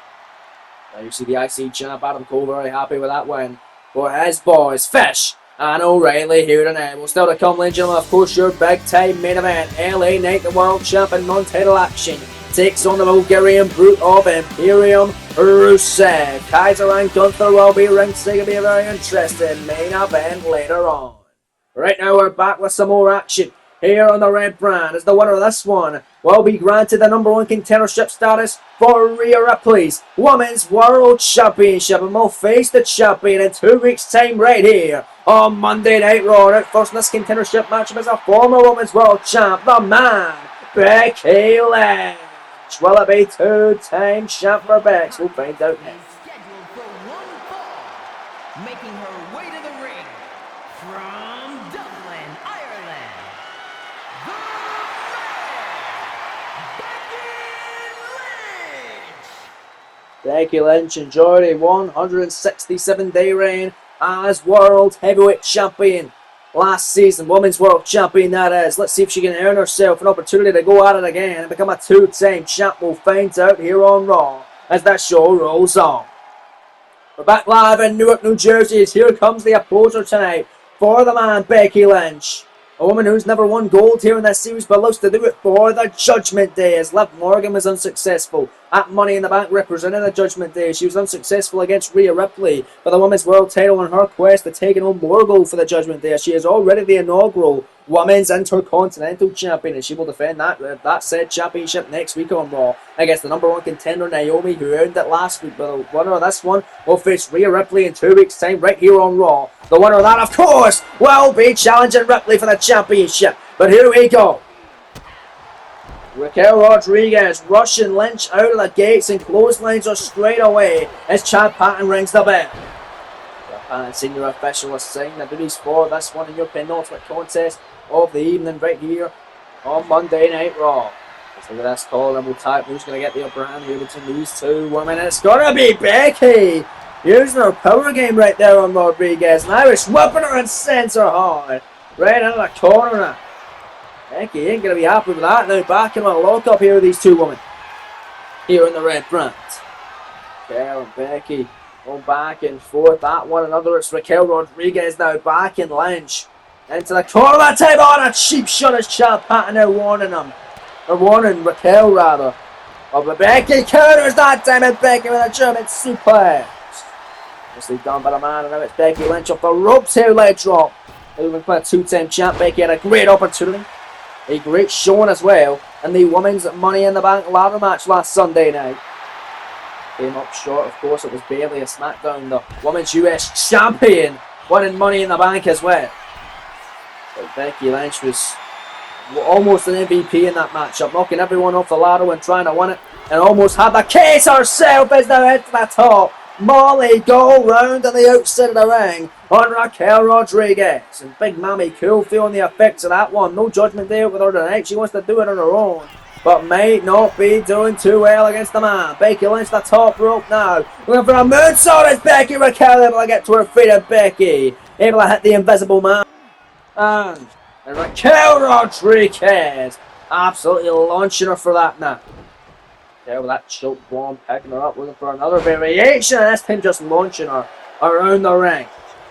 Now you see the IC champ Adam Cole very happy with that win for his boys, Fish and O'Reilly here tonight. Well, still to come, ladies and gentlemen, of course, your big time main event. LA Knight, the world champ in non-title action, takes on the Bulgarian brute of Imperium, Rusev. Kaiser and Gunther will be ringside. It'll be a very interesting main event later on. Right now we're back with some more action here on the red brand, as the winner of this one will be granted the number one contendership status for Rhea Ripley's Women's World Championship, and will face the champion in 2 weeks' time right here on Monday Night Raw. Out first in this contendership matchup is a former Women's World Champ, the man, Becky Lynch. Will it be two-time champ for Bex? We'll find out next. Scheduled for one fall, making her way to the ring from Dublin, Ireland, the Red, Becky Lynch. Becky Lynch enjoyed a 167-day reign as World Heavyweight Champion last season. Women's World Champion, that is. Let's see if she can earn herself an opportunity to go at it again and become a two-time champ. We'll find out here on Raw as that show rolls on. We're back live in Newark, New Jersey, as here comes the opposer tonight for the man, Becky Lynch. A woman who's never won gold here in this series, but looks to do it for the Judgment Day, as Liv Morgan was unsuccessful at Money in the Bank representing the Judgment Day. She was unsuccessful against Rhea Ripley for the Women's World title on her quest to take on more gold for the Judgment Day. She is already the inaugural Women's Intercontinental Champion, and she will defend that said championship next week on Raw against the number one contender, Naomi, who earned it last week. But the winner of this one will face Rhea Ripley in 2 weeks' time right here on Raw. The winner of that, of course, will be challenging Ripley for the championship. But here we go. Raquel Rodriguez rushing Lynch out of the gates, and clotheslines her straight away as Chad Patton rings the bell. Japan senior official is saying the duties for this one in your penultimate contest of the evening right here on Monday Night Raw. Let's look at this call, and we'll type who's going to get the upper hand here between these two women. And it's going to be Becky using her power game right there on Rodriguez. Now it's whipping her and sends her hard right into the corner now. Becky ain't going to be happy with that. Now back in a lock-up here with these two women here in the red brand. Raquel and Becky going back and forth at one another. It's Raquel Rodriguez now backing Lynch into the corner that time. On a cheap shot as Chad Patton now warning him. Or warning Raquel rather. Oh, but Becky counters that time, and Becky with a German suplex. Nicely done by the man, and now it's Becky Lynch off the ropes here, leg drop. Moving for a two-time champ. Becky had a great opportunity. A great showing as well in the Women's Money in the Bank ladder match last Sunday night. Came up short, of course. It was barely a SmackDown. The Women's US Champion winning Money in the Bank as well. But Becky Lynch was almost an MVP in that matchup, knocking everyone off the ladder and trying to win it, and almost had the case herself as now head to the top. Molly go round on the outside of the ring on Raquel Rodriguez, and Big Mammy Cool feeling the effects of that one. No Judgment Day with her tonight. She wants to do it on her own. but might not be doing too well against the man. Becky Lynch the top rope now. Looking for a moonsault as Becky. Raquel able to get to her feet, and Becky able to hit the invisible man. And Raquel Rodriguez absolutely launching her for that now. Yeah, with that choke bomb, picking her up, looking for another variation, and this time just launching her around the ring.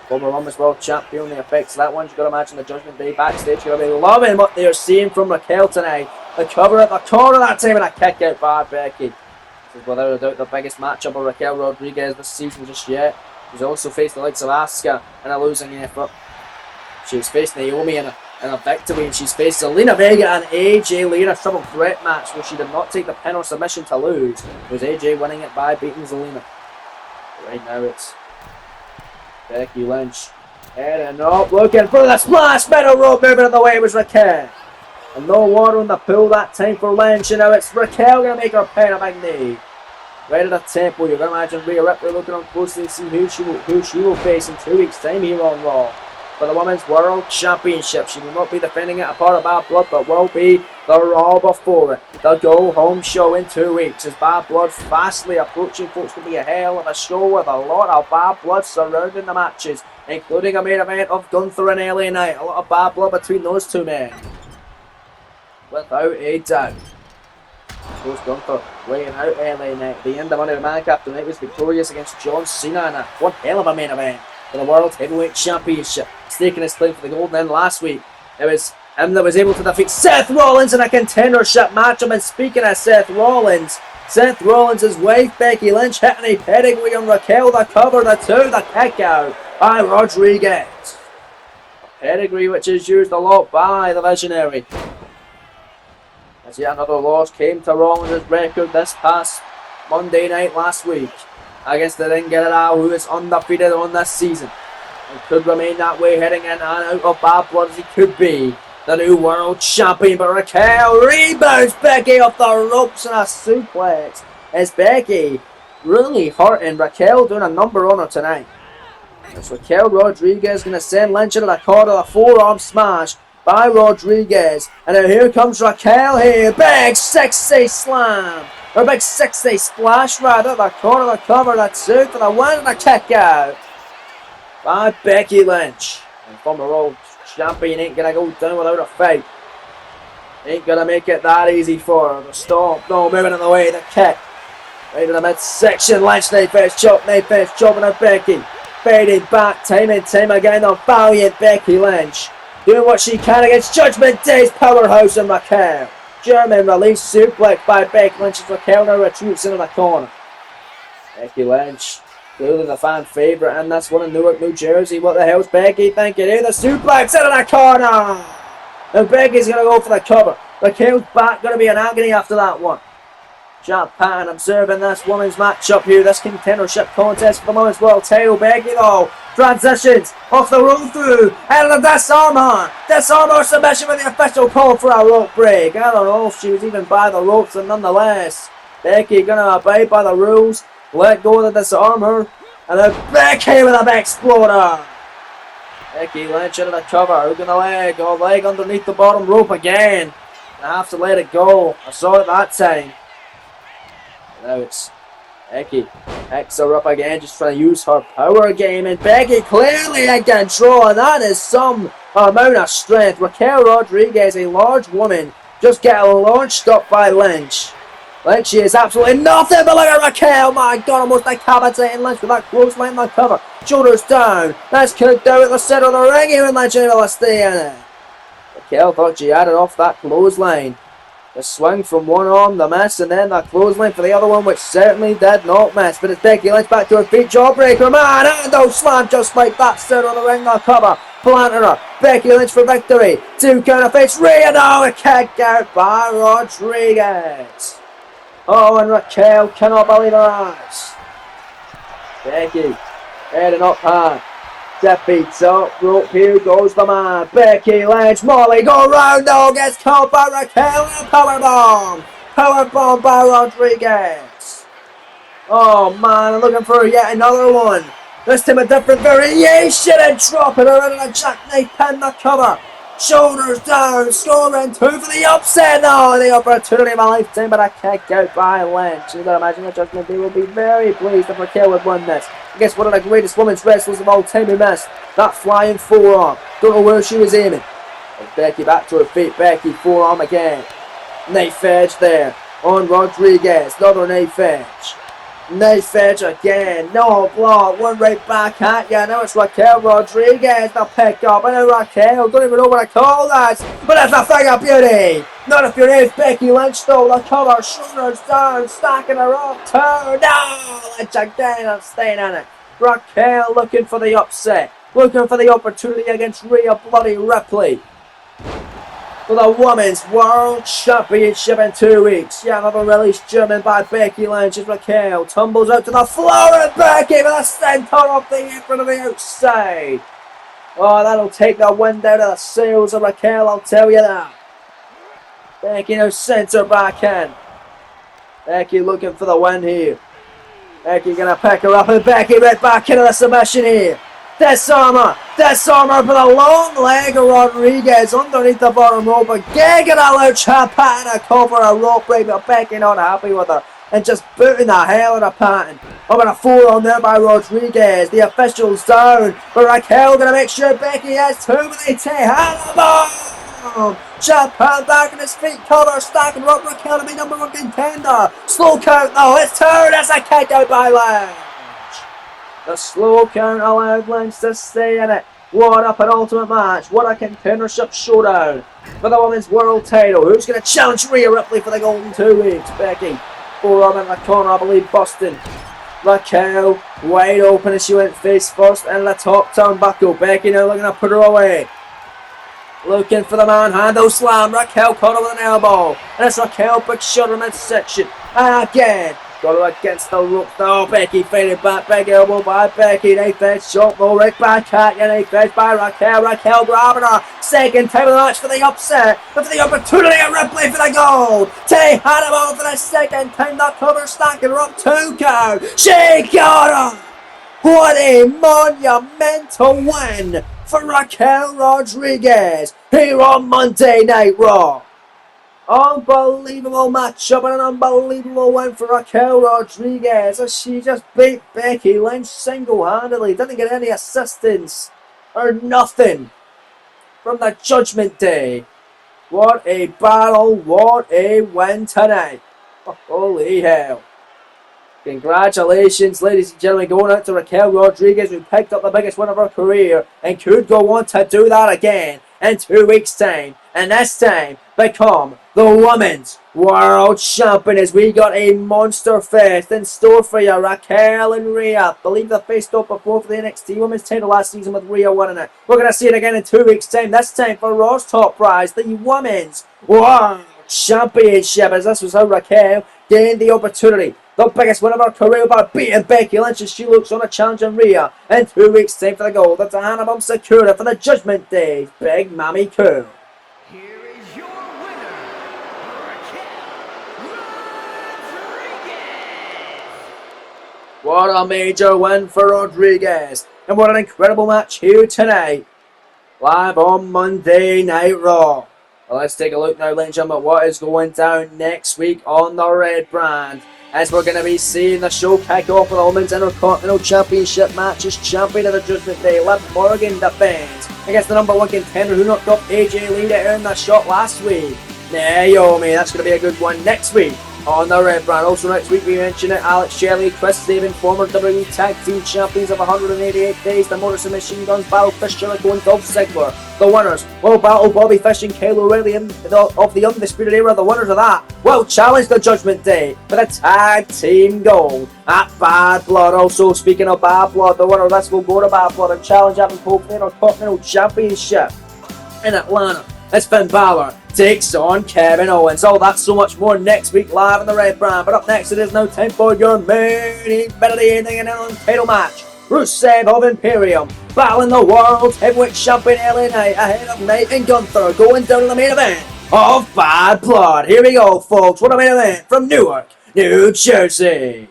Former Women's World Champion, the effects of that one. You've got to imagine the Judgment Day backstage. You're going to be loving what they're seeing from Raquel tonight. The cover at the corner that time, and a kick out by Becky. This is without a doubt the biggest matchup of Raquel Rodriguez this season just yet. She's also faced the likes of Asuka in a losing effort. She's faced Naomi in a victory, and she's faced Zelina Vega and AJ Lee in a triple threat match where she did not take the pin or submission to lose. It was AJ winning it by beating Zelina. Right now it's Becky Lynch heading up, looking for the splash, middle rope, moving in the way was Raquel. And no water in the pool that time for Lynch, and now it's Raquel going to make her pin a big knee. Right at the tempo, you're going to imagine Rhea Ripley looking on closely to see who she will face in 2 weeks' time here on Raw. For the Women's World Championship, she will not be defending it a part of Bad Blood, but will be the Raw before it. The go-home show in 2 weeks is Bad Blood fastly approaching. Folks, will be a hell of a show with a lot of Bad Blood surrounding the matches, including a main event of Gunther and LA Knight. A lot of Bad Blood between those two men, without a doubt. Goes Gunther weighing out LA Knight. The end of Money in the Bank after Knight was victorious against John Cena in one hell of a main event for the World Heavyweight Championship, staking his claim for the gold. And then last week it was him that was able to defeat Seth Rollins in a contendership matchup. And speaking of Seth Rollins' wife Becky Lynch hitting a pedigree on Raquel, the cover, the two, the kick out by Rodriguez. A pedigree which is used a lot by the Visionary. As yet another loss came to Rollins' record this past Monday night last week against the Ring General, who is undefeated on this season and could remain that way heading in and out of Bad Blood as he could be the new world champion. But Raquel rebounds Becky off the ropes in a suplex. Is Becky really hurting Raquel, doing a number on her tonight? As Raquel Rodriguez going to send Lynch into the corner, a forearm smash by Rodriguez, and now here comes Raquel here, big sexy slam, or big sexy splash rather, the corner, the cover, the two for the win, and the kick out by Becky Lynch. And former world champion ain't gonna go down without a fight. Ain't gonna make it that easy for her. The stomp, no, moving in the way, the kick, right in the midsection, Lynch knife edge chop, chopping out Becky, fading back time and time again, the valiant Becky Lynch. Doing what she can against Judgment Day's powerhouse and Raquel. German release suplex by Becky Lynch as Raquel now retreats into the corner. Becky Lynch, clearly the fan favourite in this one in Newark, New Jersey. What the hell's Becky thinking here? The suplex into the corner! And Becky's going to go for the cover. Raquel's back, going to be in agony after that one. Champ Patton observing this women's matchup here, this contendership contest for the women's world title. Becky though transitions off the roll through and the disarmor submission with the official call for a rope break. I don't know if she was even by the ropes, and nonetheless Becky gonna abide by the rules, let go of the disarmor, and then Becky with a big exploder. Becky Lynch into the cover, hooking the leg, leg underneath the bottom rope again. I have to let it go. I saw it that time. Now it's Becky picks her up again, just trying to use her power game, and Becky clearly in control, and that is some amount of strength. Raquel Rodriguez, a large woman, just getting launched up by Lynch. Lynch is absolutely nothing but look at Raquel, my god, almost decapitating Lynch with that clothesline on cover. Shoulders down, that's kicked out at the center of the ring, even Lynch able to stay in it. Raquel thought she had it off that clothesline. The swing from one arm, the miss, and then the clothesline for the other one, which certainly did not miss. But it's Becky Lynch back to her feet, jawbreaker, man, and those slam just like that, center of the ring, the cover, planter her, Becky Lynch for victory, 2 count of face, Rhea, now a kick out by Rodriguez. Oh, and Raquel cannot believe her eyes. Becky, heading up high. Defeats up rope, here goes the man. Becky Lynch, Molly go round, no, gets caught by Raquel, and a powerbomb by Rodriguez. Oh man, I'm looking for yet another one. This time a different variation, and dropping her in a jackknife pin, the cover. Shoulders down, scoring 2 for the upset. No, the opportunity of a lifetime, but a kick out by Lynch. You can imagine the Judgment Day will be very pleased if Raquel had won this. I guess one of the greatest women's wrestlers of all time who missed that flying forearm. Don't know where she was aiming. And Becky back to her feet. Becky forearm again. Knife edge there on Rodriguez. Another knife edge. Knife edge again. No block. One right back at you. Now it's Raquel Rodriguez. The pick up. And now Raquel. Don't even know what I call that. But it's a thing of beauty. Not if your name's Becky Lynch though. The cover. Shoulders down. Stacking her up. Turn. No. Lynch again. I'm staying on it. Raquel looking for the upset. Looking for the opportunity against Rhea Bloody Ripley for the Women's World Championship in 2 weeks. Yeah, another release German by Becky Lynch as Raquel tumbles out to the floor and Becky with a center off the apron on the outside. Oh, that'll take the wind out of the sails of Raquel, I'll tell you that. Becky now sends her back in. Becky looking for the win here. Becky gonna pick her up and Becky right back into the submission here. Disarmer for the long leg of Rodriguez underneath the bottom rope. Again gonna allow Ciampa to cover a rope break, but Becky not happy with her and just booting the hell out of Patton. Over a forearm there by Rodriguez. The officials down, but Raquel gonna make sure Becky has 2, but they take Hannibal. Ciampa back on his feet, cover, stacking rope. Raquel to be number 1 contender. Slow count though, it's turned as a kick out by Lynch. The slow count allowed Lynch to stay in it. What a penultimate match. What a contendership showdown for the Women's World title. Who's going to challenge Rhea Ripley for the golden 2 weeks? Becky. Forearm in the corner, I believe, Boston. Raquel wide open as she went face first in the top turnbuckle. Becky now looking to put her away. Looking for the manhandle slam. Raquel caught her with an elbow. And it's Raquel, big shot in midsection. And again. Got her against the rope. Oh, Becky faded back. Big elbow by Becky. Knife edge shot. Go right back at you. Knife edge by Raquel. Raquel grabbing her. Second time of the match for the upset. But for the opportunity of Ripley for the gold. Tay Hannibal for the second time. The cover stacking her up 2 count. She got her. What a monumental win for Raquel Rodriguez here on Monday Night Raw. Unbelievable matchup and an unbelievable win for Raquel Rodriguez as she just beat Becky Lynch single-handedly. Didn't get any assistance or nothing from the Judgment Day. What a battle, what a win tonight. Oh, holy hell. Congratulations, ladies and gentlemen, going out to Raquel Rodriguez, who picked up the biggest win of her career and could go on to do that again in 2 weeks' time. And this time, become the Women's World Champion as we got a monster fest in store for you. Raquel and Rhea. I believe they faced up before for the NXT Women's title last season with Rhea winning it. We're going to see it again in 2 weeks' time. This time for Raw's top prize, the Women's World Championship, as this was how Raquel gained the opportunity. The biggest win of her career by beating Becky Lynch as she looks on a challenge on Rhea in 2 weeks' time for the gold. That's a Hannibal Sakura for the Judgment Day. Big Mammy Cool. Here is your winner, Raquel Rodriguez. What a major win for Rodriguez. And what an incredible match here tonight. Live on Monday Night Raw. Well, let's take a look now, ladies and gentlemen, at what is going down next week on the Red Brand. As we're going to be seeing the show kick off with the Women's Intercontinental Championship match as champion of the Judgment Day. Liv Morgan defends against the number 1 contender who knocked off AJ Lee to earn the shot last week. Naomi, that's going to be a good one next week on the Red Brand. Also next week we mentioned it, Alex Shelley, Chris Sabin, former WWE Tag Team Champions of 188 Days, the Morrison Machine Guns battle Chris Jericho and Dolph Ziggler. The winners will battle Bobby Fish and Kyle O'Reilly of the Undisputed Era. The winners of that will challenge the Judgment Day for the Tag Team Gold at Bad Blood. Also, speaking of Bad Blood, the winner of this will go to Bad Blood and challenge Adam Cole for the Intercontinental Championship in Atlanta. As Finn Balor takes on Kevin Owens. All that so much more next week live on the Red Brand. But up next, it is now time for your main event of the evening and an title match. Rusev of Imperium battling the World Heavyweight Champion LA Knight ahead of Knight and Gunther going down to the main event of Bad Blood. Here we go, folks. What a main event from Newark, New Jersey.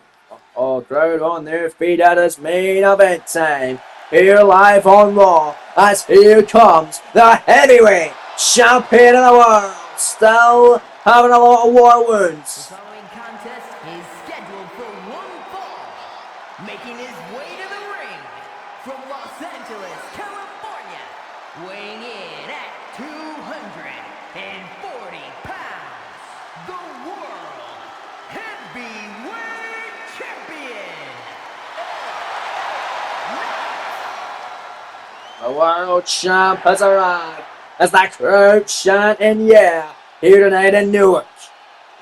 Oh, crowd on their feet at its main event time. Here live on Raw as here comes the heavyweight champion of the world, still having a lot of war The wounds. following contest is scheduled for one fall. Making his way to the ring from Los Angeles, California, weighing in at 240 pounds, the World Heavyweight Champion. The world champ has arrived as the crowd chanting yeah here tonight in Newark.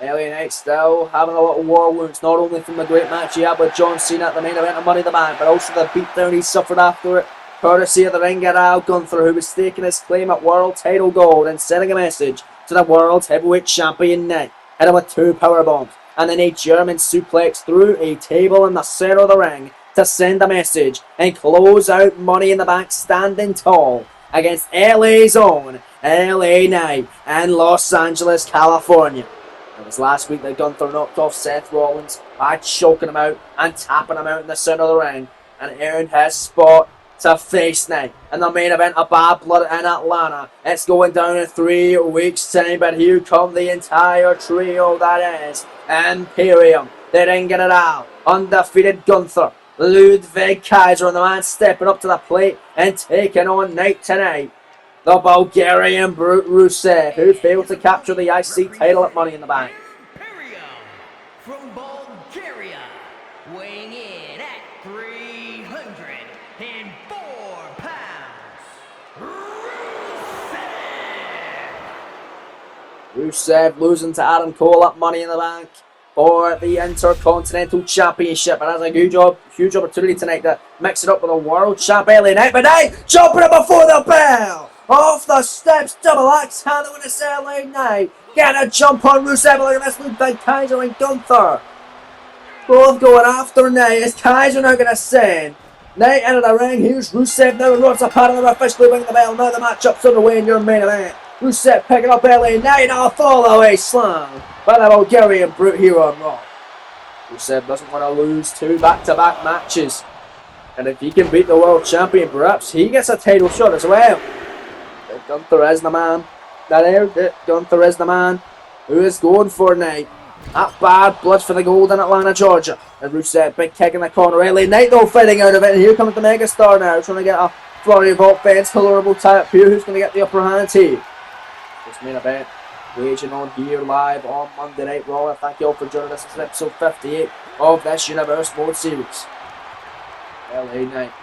LA Knight still having a lot of war wounds, not only from the great match he had with John Cena at the main event of Money in the Bank, but also the beatdown he suffered after it, courtesy of the ring general Gunther, who was staking his claim at world title gold and sending a message to the world heavyweight champion Knight. Hit him with 2 power bombs and then a German suplex through a table in the center of the ring to send a message and close out Money in the Bank standing tall against LA's own LA Knight and Los Angeles, California. It was last week that Gunther knocked off Seth Rollins by choking him out and tapping him out in the center of the ring and earned his spot to face Knight in the main event of Bad Blood in Atlanta. It's going down in 3 weeks' time, but here come the entire trio that is Imperium, the Ring General, undefeated Gunther, Ludwig Kaiser, and the man stepping up to the plate and taking on Knight tonight, the Bulgarian Brute Rusev, who failed to capture the IC title at Money in the Bank. Imperium from Bulgaria, weighing in at 304 pounds, Rusev losing to Adam Cole at Money in the Bank for the Intercontinental Championship, and has a huge opportunity tonight to mix it up with a world champ LA Knight. But Knight jumping up before the bell, off the steps, double axe handle with this LA Knight, getting a jump on Rusev. Look at this, Ludwig Kaiser and Gunther both going after Knight. Is Kaiser now going to send Knight into the ring? Here's Rusev now, and runs a pad on the officially ringing the bell. Now the matchup's underway in your main event. Rusev picking up LA Knight, and a fall away slam by the Bulgarian Brute here on Raw. Rusev doesn't want to lose 2 back-to-back matches, and if he can beat the world champion, perhaps he gets a title shot as well. But Gunther is the man. Gunther is the man who is going for Knight. That Bad Blood for the gold in Atlanta, Georgia. And Rusev, big kick in the corner. LA Knight though fighting out of it, and here comes the megastar now, trying to get a flurry of offense. Horrible tie up here. Who's going to get the upper hand here? This main event waging on here live on Monday Night Raw. And thank you all for joining us. This is episode 58 of this Universe Mode series. LA Knight,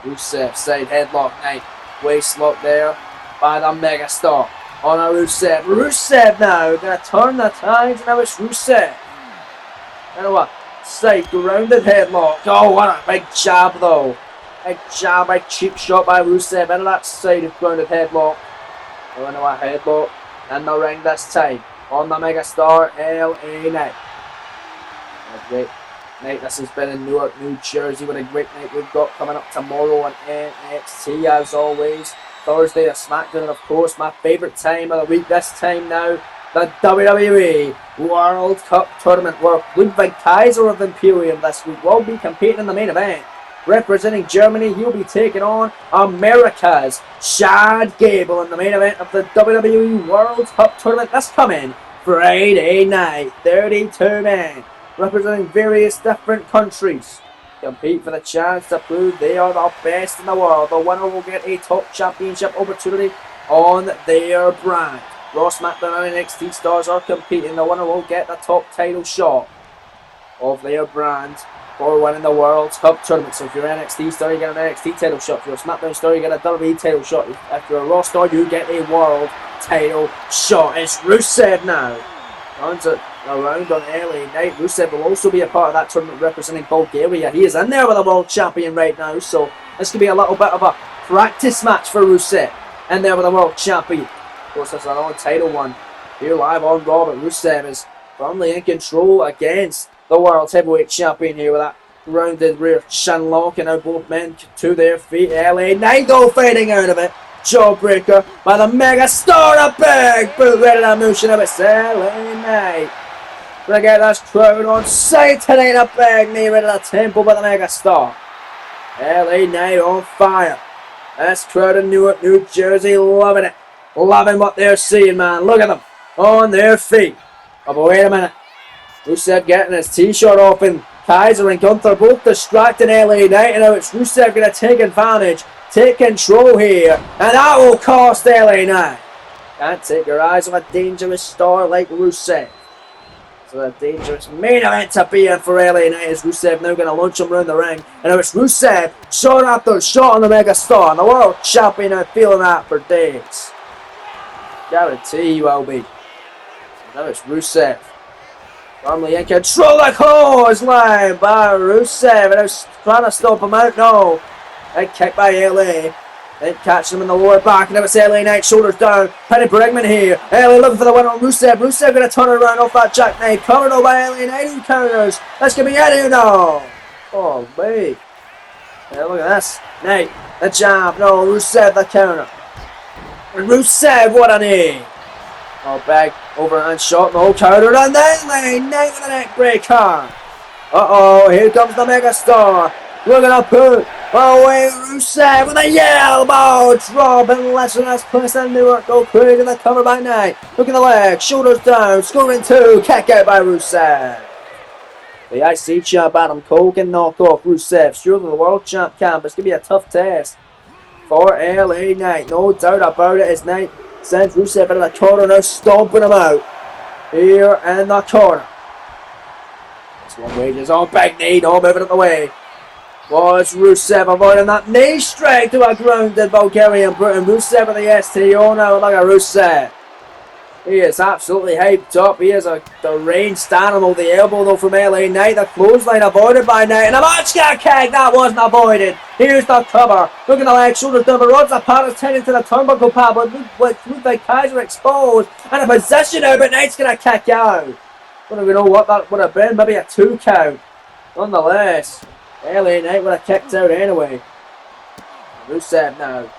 Rusev, side headlock Knight, waist lock there by the megastar on a Rusev. Rusev now going to turn the tides, and now it's Rusev. You know what? Side grounded headlock. Oh, what a big jab though. Big jab, big cheap shot by Rusev into that side of grounded headlock. Going to a headlock in the ring this time on the megastar LA Knight. A great night this has been in Newark, New Jersey. What a great night we've got coming up tomorrow on NXT as always. Thursday the SmackDown, and of course my favourite time of the week this time now, the WWE World Cup Tournament, where Ludwig Kaiser of Imperium this week will be competing in the main event. Representing Germany, he'll be taking on America's Chad Gable in the main event of the WWE World Cup Tournament this coming Friday night. 32 men representing various different countries compete for the chance to prove they are the best in the world. The winner will get a top championship opportunity on their brand. Raw, SmackDown and NXT stars are competing. The winner will get the top title shot of their brand for winning the World Cup Tournament. So if you're an NXT star, you get an NXT title shot. If you're a SmackDown star, you get a WWE title shot. If you're a Raw star, you get a World title shot. It's Rusev now. Runs it around on LA Knight. Rusev will also be a part of that tournament representing Bulgaria. He is in there with a world champion right now, so this could be a little bit of a practice match for Rusev. In there with a world champion. Of course, that's another title one here live on Raw, but Rusev is firmly in control against the world heavyweight champion here with that rounded rear shin lock, and now both men to their feet. LA Knight though fighting out of it. Jawbreaker by the mega star, a big boot right in that motion of it's LA Knight. Gonna get this crowd on side tonight, a big knee right in the temple by the mega star. LA Knight on fire. This crowd in Newark, New Jersey loving it. Loving what they're seeing, man. Look at them on their feet. Oh, but wait a minute. Rusev getting his t-shirt off, and Kaiser and Gunther both distracting LA Knight, and now it's Rusev going to take advantage, take control here, and that will cost LA Knight. Can't take your eyes off a dangerous star like Rusev. So a dangerous main event to be in for LA Knight is Rusev now going to launch him around the ring. And now it's Rusev, shot after shot on the Mega Star, and the world champion now feeling that for days. Guarantee he will be. Now it's Rusev. Firmly in control, the clothesline by Rusev, and I was trying to stop him out, no. Big kick by LA, then catching him in the lower back, and now it's LA Knight, shoulders down, Penny Brigman here, LA looking for the win on Rusev, Rusev going to turn it around off that jackknife, covered over by LA Knight, who counters, that's going to be Eddie now. Oh, babe. Yeah, look at this, Knight, the jab, no, Rusev the counter, and Rusev, what a knee. Oh, big overhand shot, no counter, and then Knight with a neck breaker. Uh-oh, here comes the Mega Star. Look at that put away Rusev with a elbow drop, and Lesnar has placed a Newark. Go crazy, the cover by Knight. Look at the leg, shoulders down, scoring two, kick out by Rusev. The IC champ Adam Cole can knock off Rusev. Surely the world champ can, but it's going to be a tough test for LA Knight. No doubt about it, as Knight sends Rusev into the corner, now stomping him out here in the corner. This one wages on, big knee, no moving out the way. Was Rusev avoiding that knee straight to a grounded Bulgarian Britain. Rusev with the STO now. Look at Rusev. He is absolutely hyped up. He is the ranged animal. The elbow though from LA Knight. The clothesline avoided by Knight. And a Machka kick that wasn't avoided. Here's the cover. Look at the leg, shoulders down. But Rod's apart is tending to the turnbuckle pad. But with the Kaiser exposed. And a position now. But Knight's going to kick out. Don't even know what that would have been. Maybe a 2 count. Nonetheless, LA Knight would have kicked out anyway. Rusev now.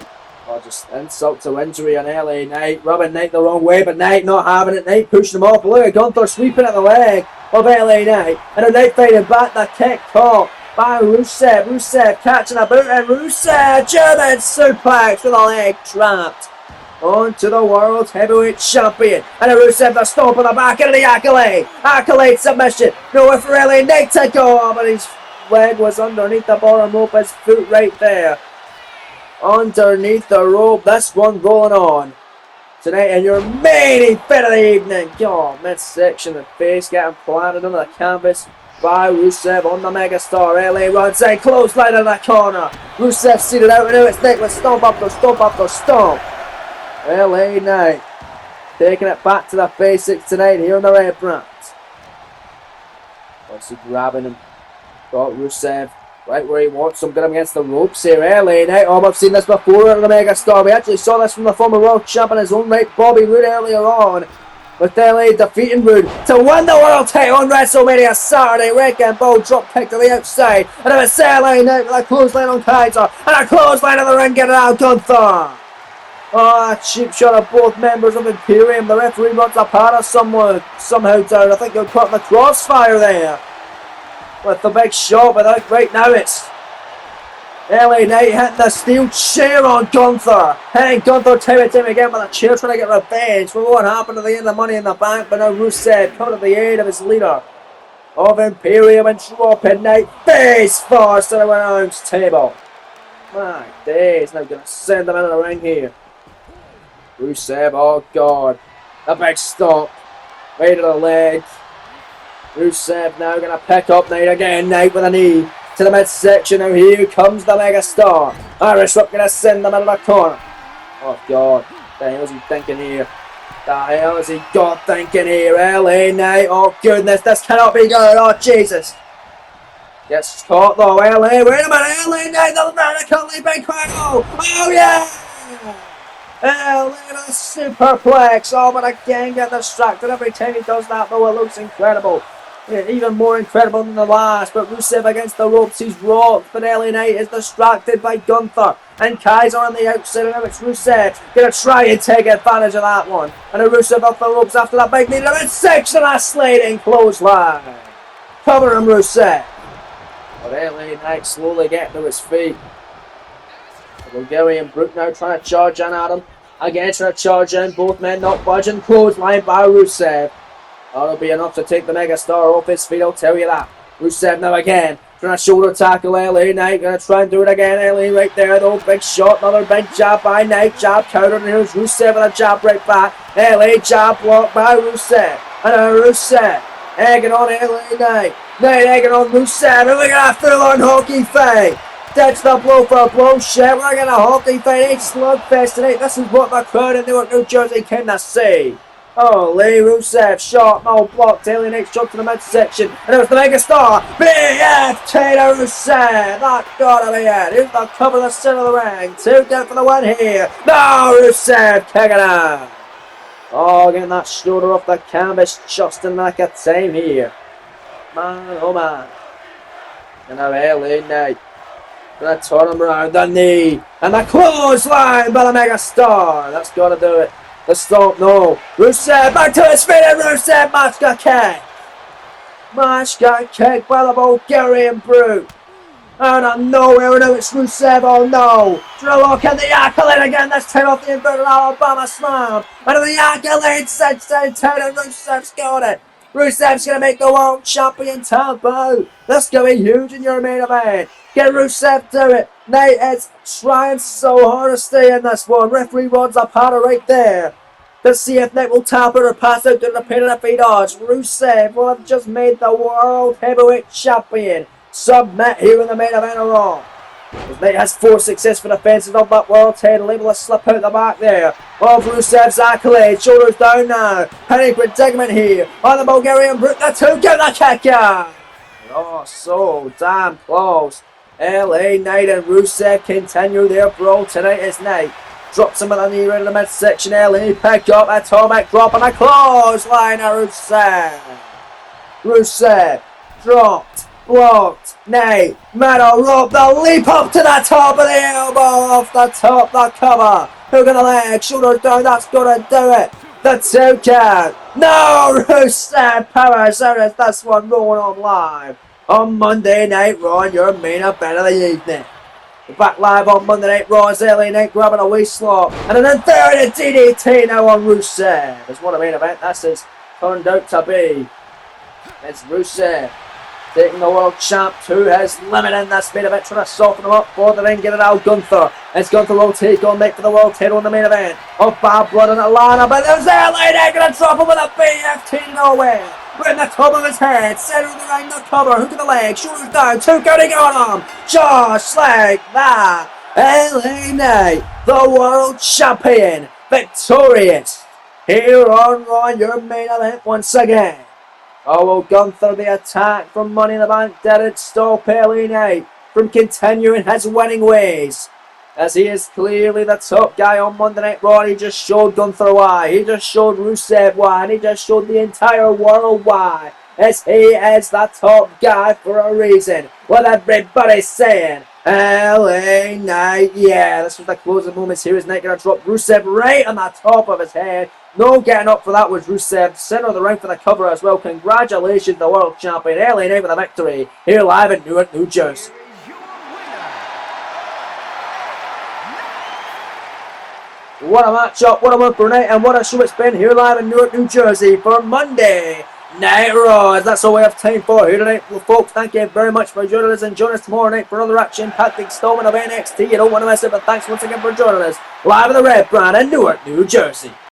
Oh, just insult to injury on LA Knight. Rubbing Knight the wrong way, but Knight not having it. Knight pushing him off. Look at Gunther sweeping at the leg of LA Knight. And a Knight fighting back. The kick caught by Rusev. Rusev catching a boot, and Rusev German suplex with a leg trapped onto the world heavyweight champion. And a Rusev the stomp on the back into the accolade. Accolade submission. Nowhere for LA Knight to go, but his leg was underneath the bottom rope. His foot right there underneath the rope. This one rolling on tonight in your main event of the evening. Oh, midsection, the face getting planted on the canvas by Rusev on the Megastar. LA runs in, clothesline in the corner. Rusev seated out, and now it's Nick with stomp after stomp after stomp. LA Knight taking it back to the basics tonight here in the red brand. Obviously grabbing him. Got Rusev right where he wants him. Got him against the ropes here. LA Knight. Oh, I've seen this before in the Megastar. We actually saw this from the former world champ in his own right, Bobby Roode, earlier on. With LA defeating Roode to win the world title on WrestleMania Saturday. Wrecking Ball drop kick to the outside. And it was LA Knight with a clothesline on Kaiser. And a clothesline of the ring getting out Gunther. Oh, a cheap shot of both members of Imperium. The referee runs a para somehow down. I think he'll caught in the crossfire there with the big shot, but right now it's LA Knight hitting the steel chair on Gunther. Hitting Gunther time and time again with a chair, trying to get revenge for what happened at the end of Money in the Bank. But now Rusev coming to the aid of his leader of Imperium and dropping Knight face first to the announce table. My days, now going to send him into the ring here. Rusev, oh god, a big stomp, right to the leg. Rusev now going to pick up Knight again. Knight with a knee to the midsection. Now here comes the Megastar. Irish Whip going to send them into the corner. Oh god, the hell is he thinking here? The hell has he got thinking here? LA Knight, oh goodness, this cannot be good. Oh Jesus. Gets caught though. LA, wait a minute. LA Knight, the vertical leaping crown. Oh yeah. LA a superplex. Oh, but again get distracted every time he does that though. It looks incredible. Yeah, even more incredible than the last. But Rusev against the ropes, he's rocked. But LA Knight is distracted by Gunther and Kaiser on the outside. And now it's Rusev gonna try and take advantage of that one. And a Rusev off the ropes after that big knee. And it's 6 and a sliding clothesline. Cover him, Rusev. But LA Knight slowly getting to his feet. The Bulgarian Brute now trying to charge in at him. Again, trying to charge in. Both men not budging. Clothesline by Rusev. That'll be enough to take the megastar off his feet, I'll tell you that. Rusev now again. Trying to shoulder tackle LA Knight. Gonna try and do it again. LA right there though. Big shot. Another big jab by Knight. Jab counter. And here's Rusev with a jab right back. LA jab blocked by Rusev. And now Rusev egging on LA Knight. Knight egging on Rusev. And look at that full-on hockey fight. Ditch the blow for a blow. Shit. We're getting a hockey fight. It's slugfest tonight. This is what the crowd in Newark, New Jersey came to see. Holy Rusev, shot, no block, LA Knight's jump to the midsection, and it was the megastar, BFT to Rusev, that gotta be it, here's the cover of the center of the ring, 2 down for the win here, no, Rusev kicking out, getting that shoulder off the canvas just in like a time here, man, oh man, and now LA Knight, gonna turn him around, the knee, and the clothesline by the megastar, that's gotta do it. The stomp, no. Rusev back to his feet and Rusev match got kicked. Match got kicked by the Bulgarian brute. Out of nowhere, now it's Rusev, oh no. Drill lock in the accolade again, this time off the inverted Alabama slam. And the accolade sets down 10 and Rusev's got it. Rusev's going to make the world champion taboo. This is going to be huge in your main event. Get Rusev to it. Knight is trying so hard to stay in this one. Referee runs a pattern right there. Let's see if Knight will tap it or pass out to the pin, and if he does, Rusev will have just made the world heavyweight champion submit here in the main event of Raw. As Knight has 4 successful defenses of that world title, able to slip out the back there of Rusev's accolade. Shoulders down now. Penny predicament here on the Bulgarian brute. The 2 get the kick out. Oh, so damn close. LA Knight and Rusev continue their brawl tonight as Knight drops him with a knee right in the midsection. LA pick up atomic drop and a clothesline of Rusev. Rusev dropped, blocked, Knight, middle rope, the leap up to the top of the elbow off the top, the cover. Hook of the leg, shoulders down, that's gonna do it. The 2 count. No, Rusev powers out as this one rolling on live on Monday Night Raw, your main event of the evening. Back live on Monday Night Raw is LA Knight grabbing a waist slot. And then a third DDT now on Rusev. It's what a main event this has turned out to be. It's Rusev taking the world champ to his limit in this main event, trying to soften him up for the ring, get it out Gunther. As Gunther will take on Knight for the world title in the main event of Bad Blood and Atlanta. But there's LA Knight going to drop him with a BFT nowhere. Right in the top of his head, center of the ring, the cover, hook of the leg, shoulders down, 2 counting on him, just like that. LA Knight, the world champion, victorious here on Raw, your main event once again. Well, Gunther, the attack from Money in the Bank didn't stop LA Knight from continuing his winning ways, as he is clearly the top guy on Monday Night Raw. He just showed Gunther why, he just showed Rusev why, and he just showed the entire world why, as he is the top guy for a reason. What everybody's saying, LA Knight, yeah, this was the closing moments here. Is Knight going to drop Rusev right on the top of his head? No getting up for that was Rusev. Center of the ring for the cover as well. Congratulations, the world champion LA Knight with a victory here live in Newark, New Jersey. What a matchup, what a win for Knight, and what a show it's been here live in Newark, New Jersey for Monday Night Raw. That's all we have time for here tonight, well, folks. Thank you very much for joining us, and join us tomorrow night for another action-packed installment of NXT. You don't want to miss it, but thanks once again for joining us live in the Red Brand in Newark, New Jersey.